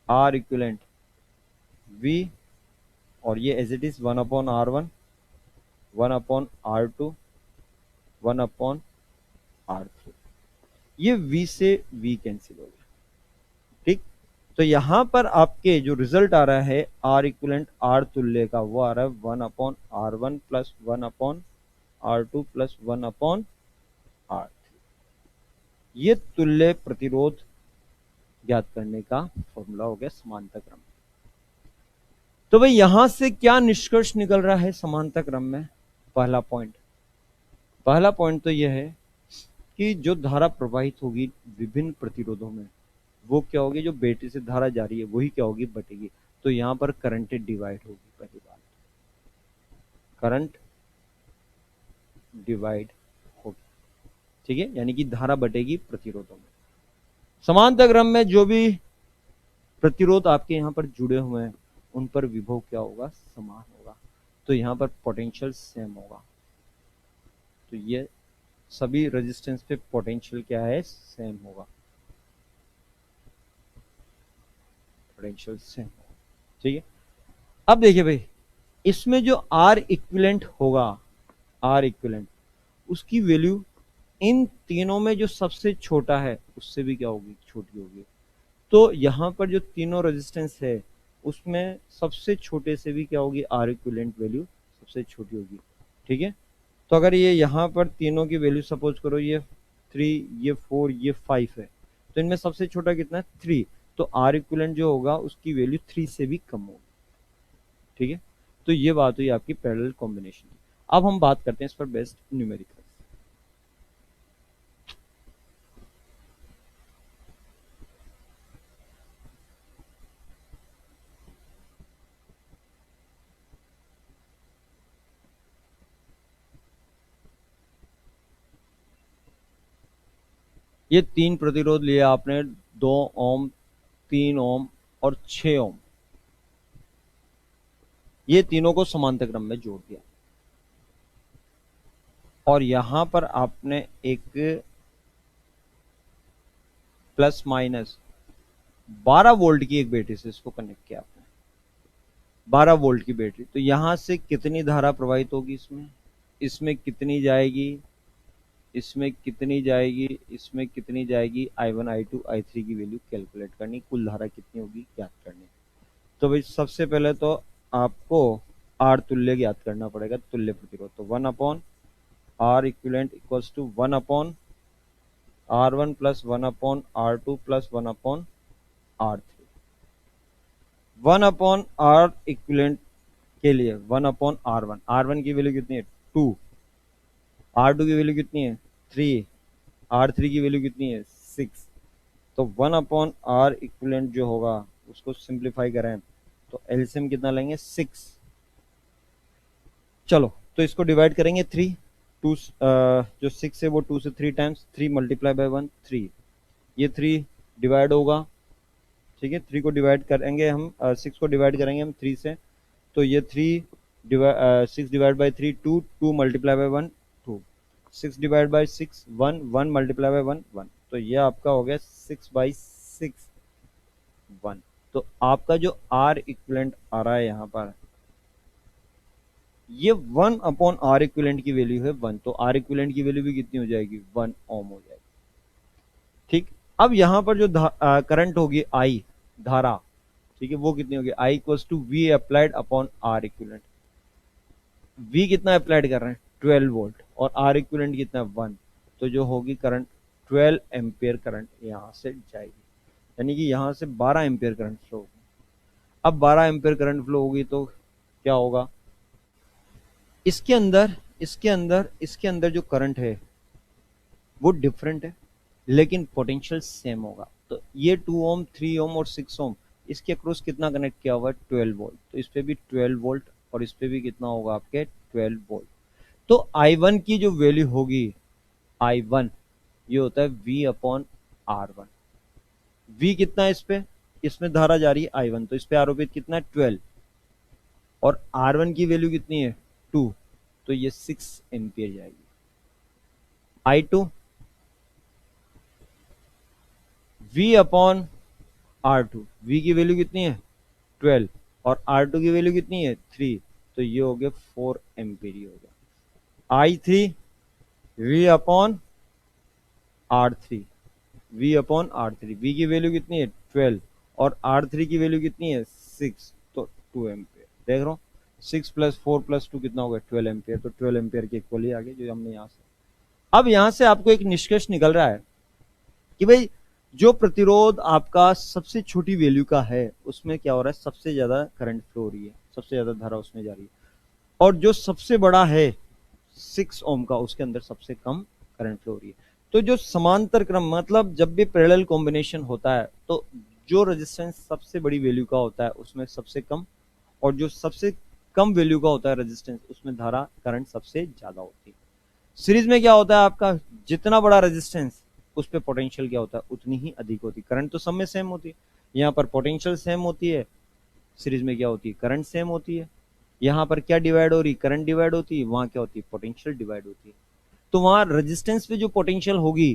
R equivalent V, और ये as it is 1 upon R1, 1 upon R2 1/R3। ये V से V कैंसिल हो गया, ठीक। तो यहां पर आपके जो रिजल्ट आ रहा है R इक्वलेंट R तुल्य का, वो आ रहा है 1/R1 plus 1/R2 plus 1/R3। ये तुल्य प्रतिरोध ज्ञात करने का फॉर्मूला हो गया समानता क्रम। तो भाई यहां से क्या निष्कर्ष निकल रहा है समानता क्रम में? पहला पॉइंट तो यह है कि जो धारा प्रवाहित होगी विभिन्न प्रतिरोधों में, वो क्या होगी, जो बैटरी से धारा जा रही है वही क्या होगी, बटेगी। तो यहां पर करंट डिवाइड होगी, पहली बात, करंट डिवाइड होगी, ठीक है, यानी कि धारा बटेगी प्रतिरोधों में। समांतर क्रम में जो भी प्रतिरोध आपके यहां पर जुड़े हुए हैं उन पर विभव क्या होगा, समान होगा। तो यहां पर पोटेंशियल सेम होगा। तो ये सभी रेजिस्टेंस पे पोटेंशियल क्या है, सेम होगा, पोटेंशियल सेम होगा, ठीक है। अब देखिए भाई, इसमें जो आर इक्विवेलेंट होगा, आर इक्विवेलेंट, उसकी वैल्यू इन तीनों में जो सबसे छोटा है उससे भी क्या होगी, छोटी होगी। तो यहां पर जो तीनों रेजिस्टेंस है उसमें सबसे छोटे से भी क्या होगी, आर इक्विवेलेंट वैल्यू सबसे छोटी होगी, ठीक है। तो अगर ये यहाँ पर तीनों की वैल्यू सपोज करो ये 3, ये 4, ये 5 है, तो इनमें सबसे छोटा कितना है, 3। तो आर इक्विवेलेंट जो होगा उसकी वैल्यू 3 से भी कम होगी, ठीक है। तो ये बात हुई आपकी पैरेलल कॉम्बिनेशन की। अब हम बात करते हैं इस पर बेस्ड न्यूमेरिकल। ये 3 प्रतिरोध लिए आपने, 2 ओम, 3 ओम और 6 ओम, ये तीनों को समांतर क्रम में जोड़ दिया और यहां पर आपने एक प्लस माइनस 12 वोल्ट की एक बैटरी से इसको कनेक्ट किया आपने, 12 वोल्ट की बैटरी। तो यहां से कितनी धारा प्रवाहित होगी, इसमें इसमें कितनी जाएगी, इसमें कितनी जाएगी, इसमें कितनी जाएगी, I1 I2 I3 की वैल्यू कैलकुलेट करनी, कुल धारा कितनी होगी ज्ञात करनी। तो भाई सबसे पहले तो आपको आर तुल्य ज्ञात करना पड़ेगा, तुल्य प्रतिरोध। तो 1/R equivalent equals to 1/R1 plus 1/R2 plus 1/R3। 1/R equivalent के लिए 1/R1, R1 की वैल्यू कितनी है, 2, R2 की वैल्यू कितनी है, 3, R3 की वैल्यू कितनी है, 6। तो 1/R इक्विवेलेंट जो होगा उसको सिंप्लीफाई करें तो एलसीएम कितना लेंगे, 6। चलो तो इसको डिवाइड करेंगे 3, 2 जो 6 है वो 2 से 3 टाइम्स, 3 मल्टीप्लाई बाय 1 3, ये 3 डिवाइड होगा, ठीक है। 3 को डिवाइड करेंगे हम, 6 को डिवाइड करेंगे हम 3 से, तो ये 6 divide by 3 2, 2 multiply by 1 2, 6 divide by 6 1, 1 multiply by 1 1। तो ये आपका हो गया 6/6 1। तो आपका जो आर इक्विवेलेंट आ रहा है यहाँ पर, ये 1/R इक्विवेलेंट की वैल्यू है 1। तो आर इक्विवेलेंट की वैल्यू भी कितनी हो जाएगी, 1 ओम हो जाएगी, ठीक। अब यहां पर जो करंट होगी आई, धारा, ठीक है, वो कितनी होगी, I equals to V applied upon R equivalent. V कितना अप्लाइड कर रहे हैं, 12 वोल्ट, और आर इक्विवेलेंट कितना, 1। तो जो होगी करंट 12 एम्पियर करंट यहां से जाएगी, यानी कि यहां से 12 एम्पियर करंट फ्लो होगी। अब 12 एम्पियर करंट फ्लो होगी तो क्या होगा, इसके अंदर जो करंट है वो डिफरेंट है लेकिन पोटेंशियल सेम होगा। तो ये 2 ओम, 3 ओम और 6 ओम, इसके अक्रॉस कितना कनेक्ट किया हुआ है, 12 वोल्ट। तो इस पे भी 12 वोल्ट और इस पे भी कितना होगा आपके, 12 वोल्ट। तो I1 की जो वैल्यू होगी, I1 ये होता है V/R1। V कितना है इस पे, इसमें धारा जा रही है I1, तो इस पे आरोपित कितना है, 12, और R1 की वैल्यू कितनी है, 2, तो ये 6 एम्पियर जाएगी। I2 V/R2, V की वैल्यू कितनी है, 12, और R2 की वैल्यू कितनी है, 3, तो ये हो गया 4 एम्पियर हो गया। I3 V upon R3, V upon R3। V की वैल्यू कितनी है 12 और R3 की वैल्यू कितनी है 6, तो 2 एम्पियर। देख रहा हूँ 6 प्लस 4 प्लस 2 कितना होगा 12 एम्पियर, तो 12 एम्पियर के इक्वल ही आगे जो हमने यहाँ से। अब यहाँ से आपको एक निष्कर्ष निकल रहा है कि भाई जो प्रतिरोध आपका सबसे छोटी वैल्यू का है उसमें क्या हो रहा है, सबसे ज्यादा करंट फ्लो हो रही है, सबसे ज्यादा धारा उसमें जा रही है, और जो सबसे बड़ा है 6 ओम का उसके अंदर सबसे कम करंट फ्लो हो रही है। तो जो समांतर क्रम मतलब जब भी पैरेलल कॉम्बिनेशन होता है तो जो रेजिस्टेंस सबसे बड़ी वैल्यू का होता है उसमें सबसे कम, और जो सबसे कम वैल्यू का होता है रेजिस्टेंस उसमें धारा करंट सबसे ज्यादा होती है। सीरीज में क्या होता है आपका, जितना बड़ा रेजिस्टेंस उस पर पोटेंशियल क्या होता है उतनी ही अधिक होती है। करंट तो सब में सेम होती है, यहाँ पर पोटेंशियल सेम होती है, सीरीज में क्या होती है करंट सेम होती है। यहाँ पर क्या डिवाइड हो रही, करंट डिवाइड होती है, वहां क्या होती है पोटेंशियल डिवाइड होती है। तो वहां रेजिस्टेंस पे जो पोटेंशियल होगी,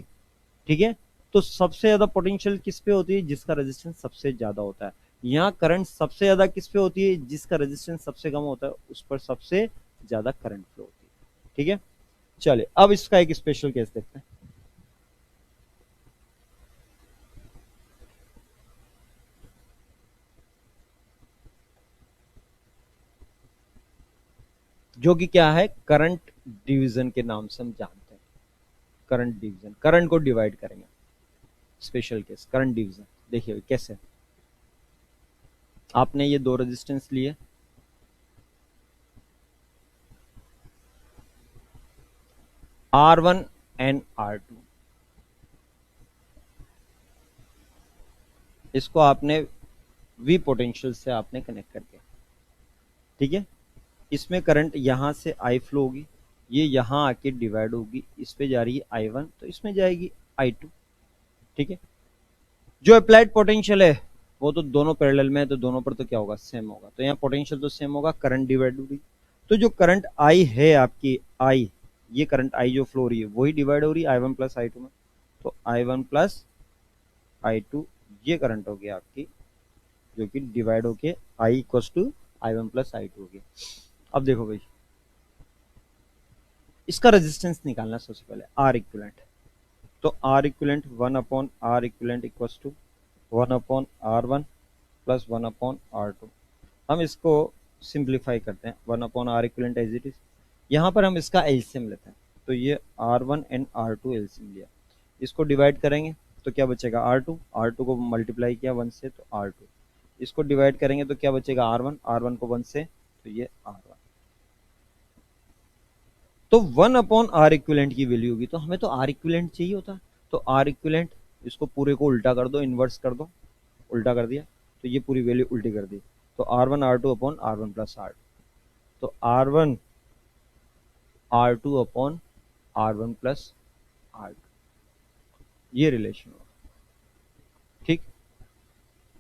ठीक है, तो सबसे ज्यादा पोटेंशियल किस पे होती है, जिसका रेजिस्टेंस सबसे ज्यादा होता है। यहाँ करंट सबसे ज्यादा किस पे होती है, जिसका रेजिस्टेंस सबसे कम होता है उस पर सबसे ज्यादा करंट फ्लो होती है। ठीक है, चलिए अब इसका एक स्पेशल केस देखते हैं। जो कि क्या है, करंट डिवीजन के नाम से हम जानते हैं। करंट डिवीजन, करंट को डिवाइड करेंगे, स्पेशल केस करंट डिवीजन। देखिए कैसे, आपने ये दो रेजिस्टेंस लिए, R1 एंड R2, इसको आपने V पोटेंशियल से आपने कनेक्ट कर दिया। ठीक है, इसमें करंट यहां से I फ्लो होगी, ये यहां आके डिवाइड होगी, इस पे जा रही है I1 तो इसमें जाएगी I2। ठीक है, जो अप्लाइड पोटेंशियल है वो तो दोनों पैरेलल में है तो दोनों पर तो क्या होगा सेम होगा, तो यहाँ पोटेंशियल तो सेम होगा, करंट डिवाइड होगी। तो जो करंट I है आपकी I, ये करंट I जो फ्लो हो रही है वही डिवाइड हो रही है I1 प्लस I2 में, तो I1 प्लस I2 ये करंट हो गया आपकी, जो कि डिवाइड होके I equals to I1 plus I2 हो गया। अब देखो भाई, इसका रेजिस्टेंस निकालना सबसे पहले R इक्विवेलेंट, तो R equivalent 1 upon R equivalent equals to 1 upon R1 plus 1 upon R2। हम इसको सिंप्लीफाई करते हैं, 1 upon R equivalent as it is. यहाँ पर हम इसका एलसीएम लेते हैं, तो ये R1 एंड R2 एलसीएम लिया, इसको डिवाइड करेंगे तो क्या बचेगा R2, R2 को मल्टीप्लाई किया 1 से तो R2, इसको डिवाइड करेंगे तो क्या बचेगा R1, R1 को 1 से तो ये R1। तो 1 अपॉन R इक्विवेलेंट की वैल्यू होगी, तो हमें तो R इक्विवेलेंट चाहिए होता, तो R इक्विवेलेंट इसको पूरे को उल्टा कर दो, इन्वर्स कर दो, उल्टा कर दिया तो ये पूरी वैल्यू उल्टी कर दी, तो R1 R2 upon R1 plus R2, तो R1 R2 upon R1 plus R2, ये रिलेशन होगा। ठीक,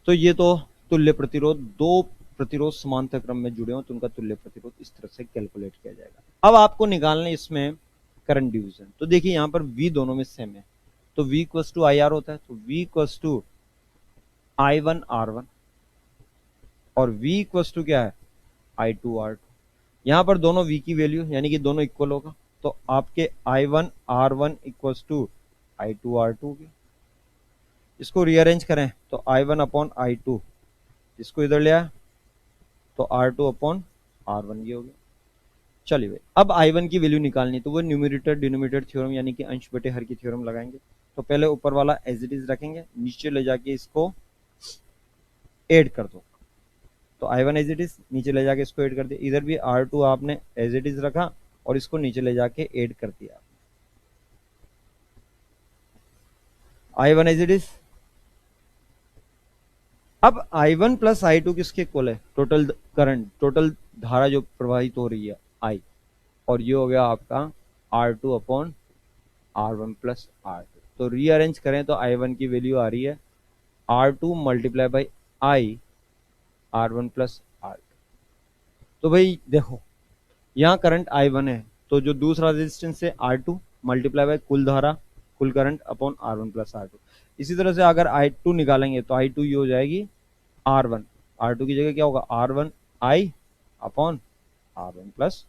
तो ये तो तुल्य प्रतिरोध, दो प्रतिरोध समांतर क्रम में जुड़े हो तो उनका तुल्य प्रतिरोध इस तरह से कैलकुलेट किया जाएगा। अब आपको निकालना है इसमें करंट डिवीजन, तो देखिए यहाँ पर V दोनों में सेम है, तो V इक्वल्स टू IR होता है, तो V equals to I1 R1 और V इक्वल्स टू क्या है I2 R2। यहाँ पर दोनों V की वैल्यू यानी कि दोनों इक्वल होगा, तो आपके I1 R1 equals to I2 R2 होगी। इसको रीअरेंज करें तो I1 अपॉन I2, इसको इधर ले आया तो R2 अपॉन R1 ये हो गया। चलिए भाई, अब I1 की वैल्यू निकालनी, तो वो न्यूमरेटर डिनोमिनेटर थ्योरम यानी कि अंश बटे हर की थ्योरम लगाएंगे। तो पहले ऊपर वाला एज इट इज रखेंगे, नीचे ले जाके इसको ऐड कर दो, तो I1 एज इट इज नीचे ले जाके इसको ऐड कर दिया, इधर भी R2 आपने एज इट इज रखा और इसको नीचे ले जाके ऐड कर दिया, I1 एज इट इज। अब I1 प्लस I2 किसके इक्वल है, टोटल करंट, टोटल धारा जो प्रवाहित हो रही है I, और ये हो गया आपका R2 upon R1 plus R2। तो रीअरेंज करें तो I1 की वैल्यू आ रही है R2 multiply by I R1 plus R2। तो भाई देखो यहाँ करंट I1 है, तो जो दूसरा रेजिस्टेंस है R2 मल्टीप्लाई बाई कुल धारा, कुल current upon R1 plus R2। इसी तरह से अगर I2 निकालेंगे तो I2 ये हो जाएगी R1, R2 की जगह क्या होगा R1 I upon R1 plus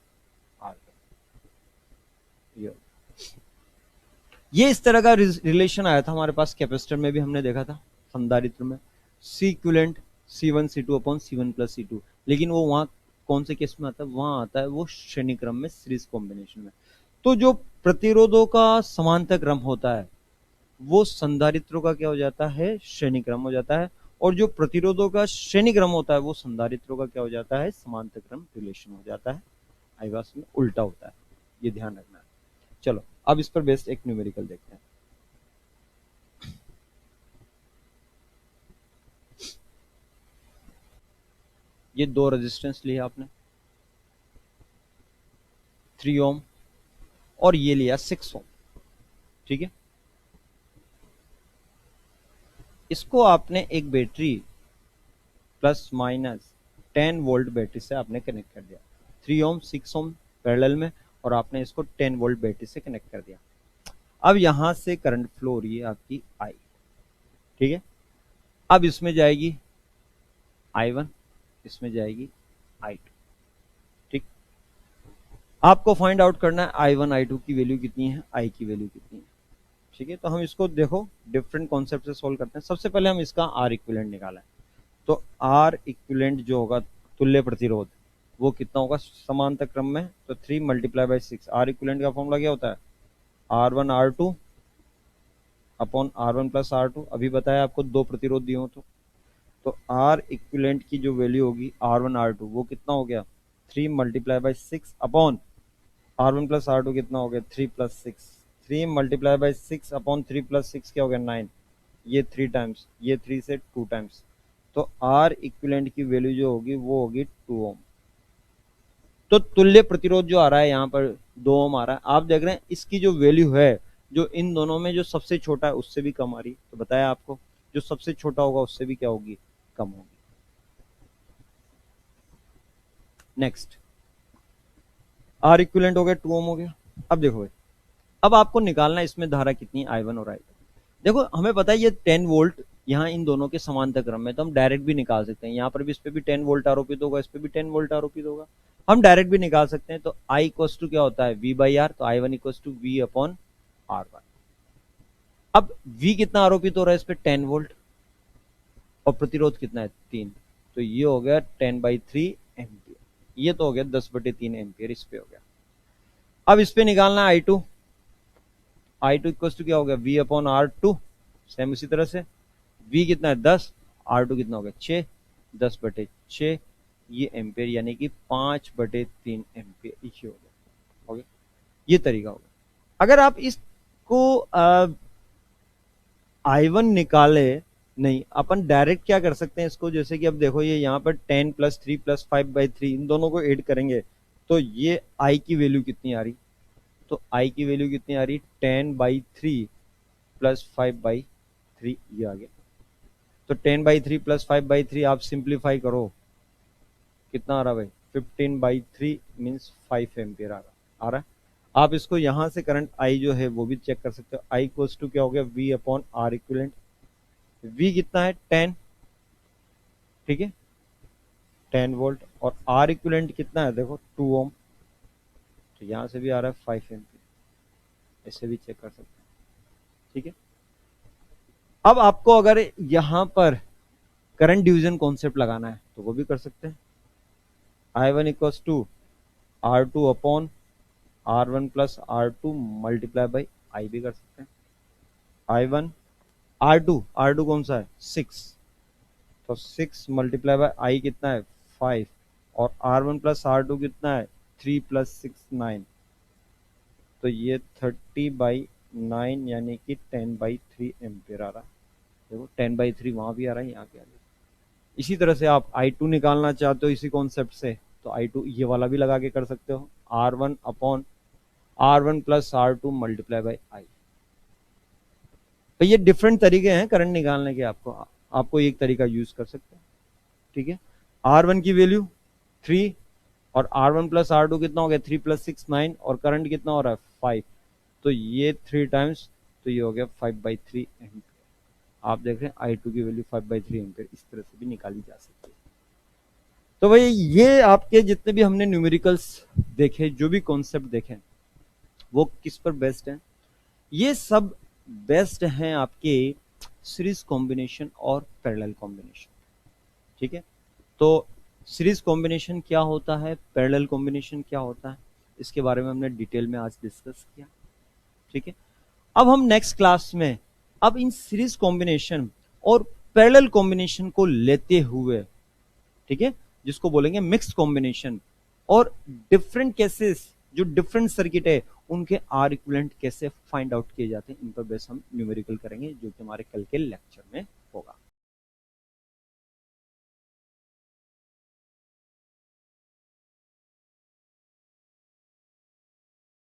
R2, ये ये इस तरह का रिलेशन आया था हमारे पास, कैपेसिटर में भी हमने देखा था, संधारित्र में सी equivalent C1 C2 upon C1 plus C2, लेकिन वो वहां कौन से केस में आता है, वहां आता है वो श्रेणी क्रम में, सीरीज कॉम्बिनेशन में। तो जो प्रतिरोधों का समांतर क्रम होता है वो संधारित्रों का क्या हो जाता है, श्रेणी क्रम हो जाता है, और जो प्रतिरोधों का श्रेणी क्रम होता है वो संधारित्रों का क्या हो जाता है, समांतर क्रम रिलेशन हो जाता है। आईवास में उल्टा होता है, ये ध्यान रखना है। चलो अब इस पर बेस्ड एक न्यूमेरिकल देखते हैं। ये दो रेजिस्टेंस लिया आपने, 3 ओम और ये लिया 6 ओम, ठीक है। इसको आपने एक battery plus minus 10 volt battery से आपने कनेक्ट कर दिया, 3 ओम 6 ओम पैरेलल में, और आपने इसको 10 वोल्ट बैटरी से कनेक्ट कर दिया। अब यहां से करंट फ्लो हो रही है आपकी आई, ठीक है। अब इसमें जाएगी I1, इसमें जाएगी I2, ठीक। आपको फाइंड आउट करना है I1 I2 की वैल्यू कितनी है, I की वैल्यू कितनी है, ठीक है। तो हम इसको देखो डिफरेंट कॉन्सेप्ट से सोल्व करते हैं। सबसे पहले हम इसका R इक्विवेलेंट निकाला है, तो R इक्विवेलेंट जो होगा तुल्य प्रतिरोध, वो कितना होगा समांतर क्रम में, तो 3 मल्टीप्लाई बाई 6। R इक्विवेलेंट का फॉर्मूला क्या होता है, R1 R2 upon R1 plus R2। अभी बताया आपको दो प्रतिरोध दिए हो तो R इक्विवेलेंट की जो वैल्यू होगी R1 R2 वो कितना हो गया, 3 multiply by 6 upon R1 plus R2 कितना हो गया, 3 plus 6। 3 multiply by 6 upon 3 plus 6 क्या हो गया, 9। ये 3 टाइम्स, ये 3 से 2 टाइम्स, तो R इक्विवेलेंट की वैल्यू जो होगी वो होगी 2 ओम। तो तुल्य प्रतिरोध जो आ रहा है यहाँ पर 2 ओम आ रहा है। आप देख रहे हैं इसकी जो वैल्यू है, जो इन दोनों में जो सबसे छोटा है उससे भी कम आ रही है। तो बताया आपको जो सबसे छोटा होगा उससे भी क्या होगी, कम होगी। नेक्स्ट R इक्विवेलेंट हो गया, 2 ओम हो गया। अब देखो भाई, अब आपको निकालना है इसमें धारा कितनी है, I1 और I2। देखो हमें पता है ये 10 वोल्ट यहाँ इन दोनों के समांतर क्रम में, तो हम डायरेक्ट भी निकाल सकते हैं। यहाँ पर भी इस पे भी 10 वोल्ट आरोपित होगा, इस पे भी 10 वोल्ट आरोपित होगा, हम डायरेक्ट भी निकाल सकते हैं। तो I इक्वल्स टू क्या होता है, V बाई आर, तो I1 equals to V upon R1। अब V कितना आरोपित हो रहा है इस पे, 10 वोल्ट, और प्रतिरोध कितना है, 3, तो ये हो गया 10/3 एम्पियर। ये तो हो गया 10/3 एम्पियर इस पे हो गया। अब इस पे निकालना है I2, I2 इक्वल्स टू क्या हो गया, V अपॉन R2। सेम उसी तरह से V कितना है 10, R2 कितना हो गया 6, 10/6 ये एम्पियर, यानी कि 5/3 एम्पियर ये हो गया, हो गया। ये तरीका होगा। अगर आप इसको I1 निकाले, नहीं अपन डायरेक्ट क्या कर सकते हैं इसको, जैसे कि अब देखो ये यहाँ पर 10 प्लस 3 प्लस 5/3 इन दोनों को ऐड करेंगे तो ये I की वैल्यू कितनी आ रही, तो I की वैल्यू कितनी आ रही, 10/3 प्लस 5/3 ये आ गया। तो 10/3 प्लस 5/3 आप सिंप्लीफाई करो, कितना आ रहा भाई, 15/3 मीन्स 5 एम्पियर आ रहा है। आप इसको यहां से करंट I जो है वो भी चेक कर सकते हो। I इक्वल्स टू क्या हो गया, V upon R equivalent. V कितना है 10, ठीक है 10 वोल्ट, और R इक्विवेलेंट कितना है देखो 2 ओम, तो यहां से भी आ रहा है 5 एम्पियर, ऐसे भी चेक कर सकते हैं, ठीक है। अब आपको अगर यहां पर करंट डिवीजन कॉन्सेप्ट लगाना है तो वो भी कर सकते हैं। I1 equals to R2 upon R1 plus R2 multiply by I भी कर सकते हैं। I1 R2 कौन सा है 6, तो 6 मल्टीप्लाई बाई I कितना है 5, और R1 प्लस R2 कितना है 3 प्लस 6 9, तो ये 30/9 यानी कि 10/3 एम्पियर आ रहा है। देखो 10/3 वहां भी आ रहा है, यहाँ पे आ रहा है। इसी तरह से आप I2 निकालना चाहते हो इसी कॉन्सेप्ट से, तो I2 ये वाला भी लगा के कर सकते हो, R1 upon R1 plus R2 multiply by I। तो ये डिफरेंट तरीके हैं करंट निकालने के, आपको एक तरीका यूज कर सकते हैं, ठीक है। R1 की वैल्यू 3, और R1 प्लस R2 कितना हो गया 3 प्लस 6 9, और करंट कितना हो रहा है 5, तो ये 3 टाइम्स, तो ये हो गया 5/3 एम्पियर। आप देख रहे हैं I2 की वैल्यू 5/3 एम्पियर इस तरह से भी निकाली जा सकती है। तो भाई ये आपके जितने भी हमने न्यूमेरिकल्स देखे, जो भी कॉन्सेप्ट देखे, वो किस पर बेस्ड है, ये सब बेस्ड हैं आपके सीरीज कॉम्बिनेशन और पैरेलल कॉम्बिनेशन। ठीक है, तो सीरीज कॉम्बिनेशन क्या होता है, पैरेलल कॉम्बिनेशन क्या होता है, इसके बारे में हमने डिटेल में आज डिस्कस किया। ठीक है, अब हम नेक्स्ट क्लास में अब इन सीरीज कॉम्बिनेशन और पैरेलल कॉम्बिनेशन को लेते हुए, ठीक है, जिसको बोलेंगे मिक्स्ड कॉम्बिनेशन, और डिफरेंट केसेस जो डिफरेंट सर्किट है उनके आर इक्विवेलेंट कैसे फाइंड आउट किए जाते हैं, इन पर बेस हम न्यूमेरिकल करेंगे, जो कि हमारे कल के लेक्चर में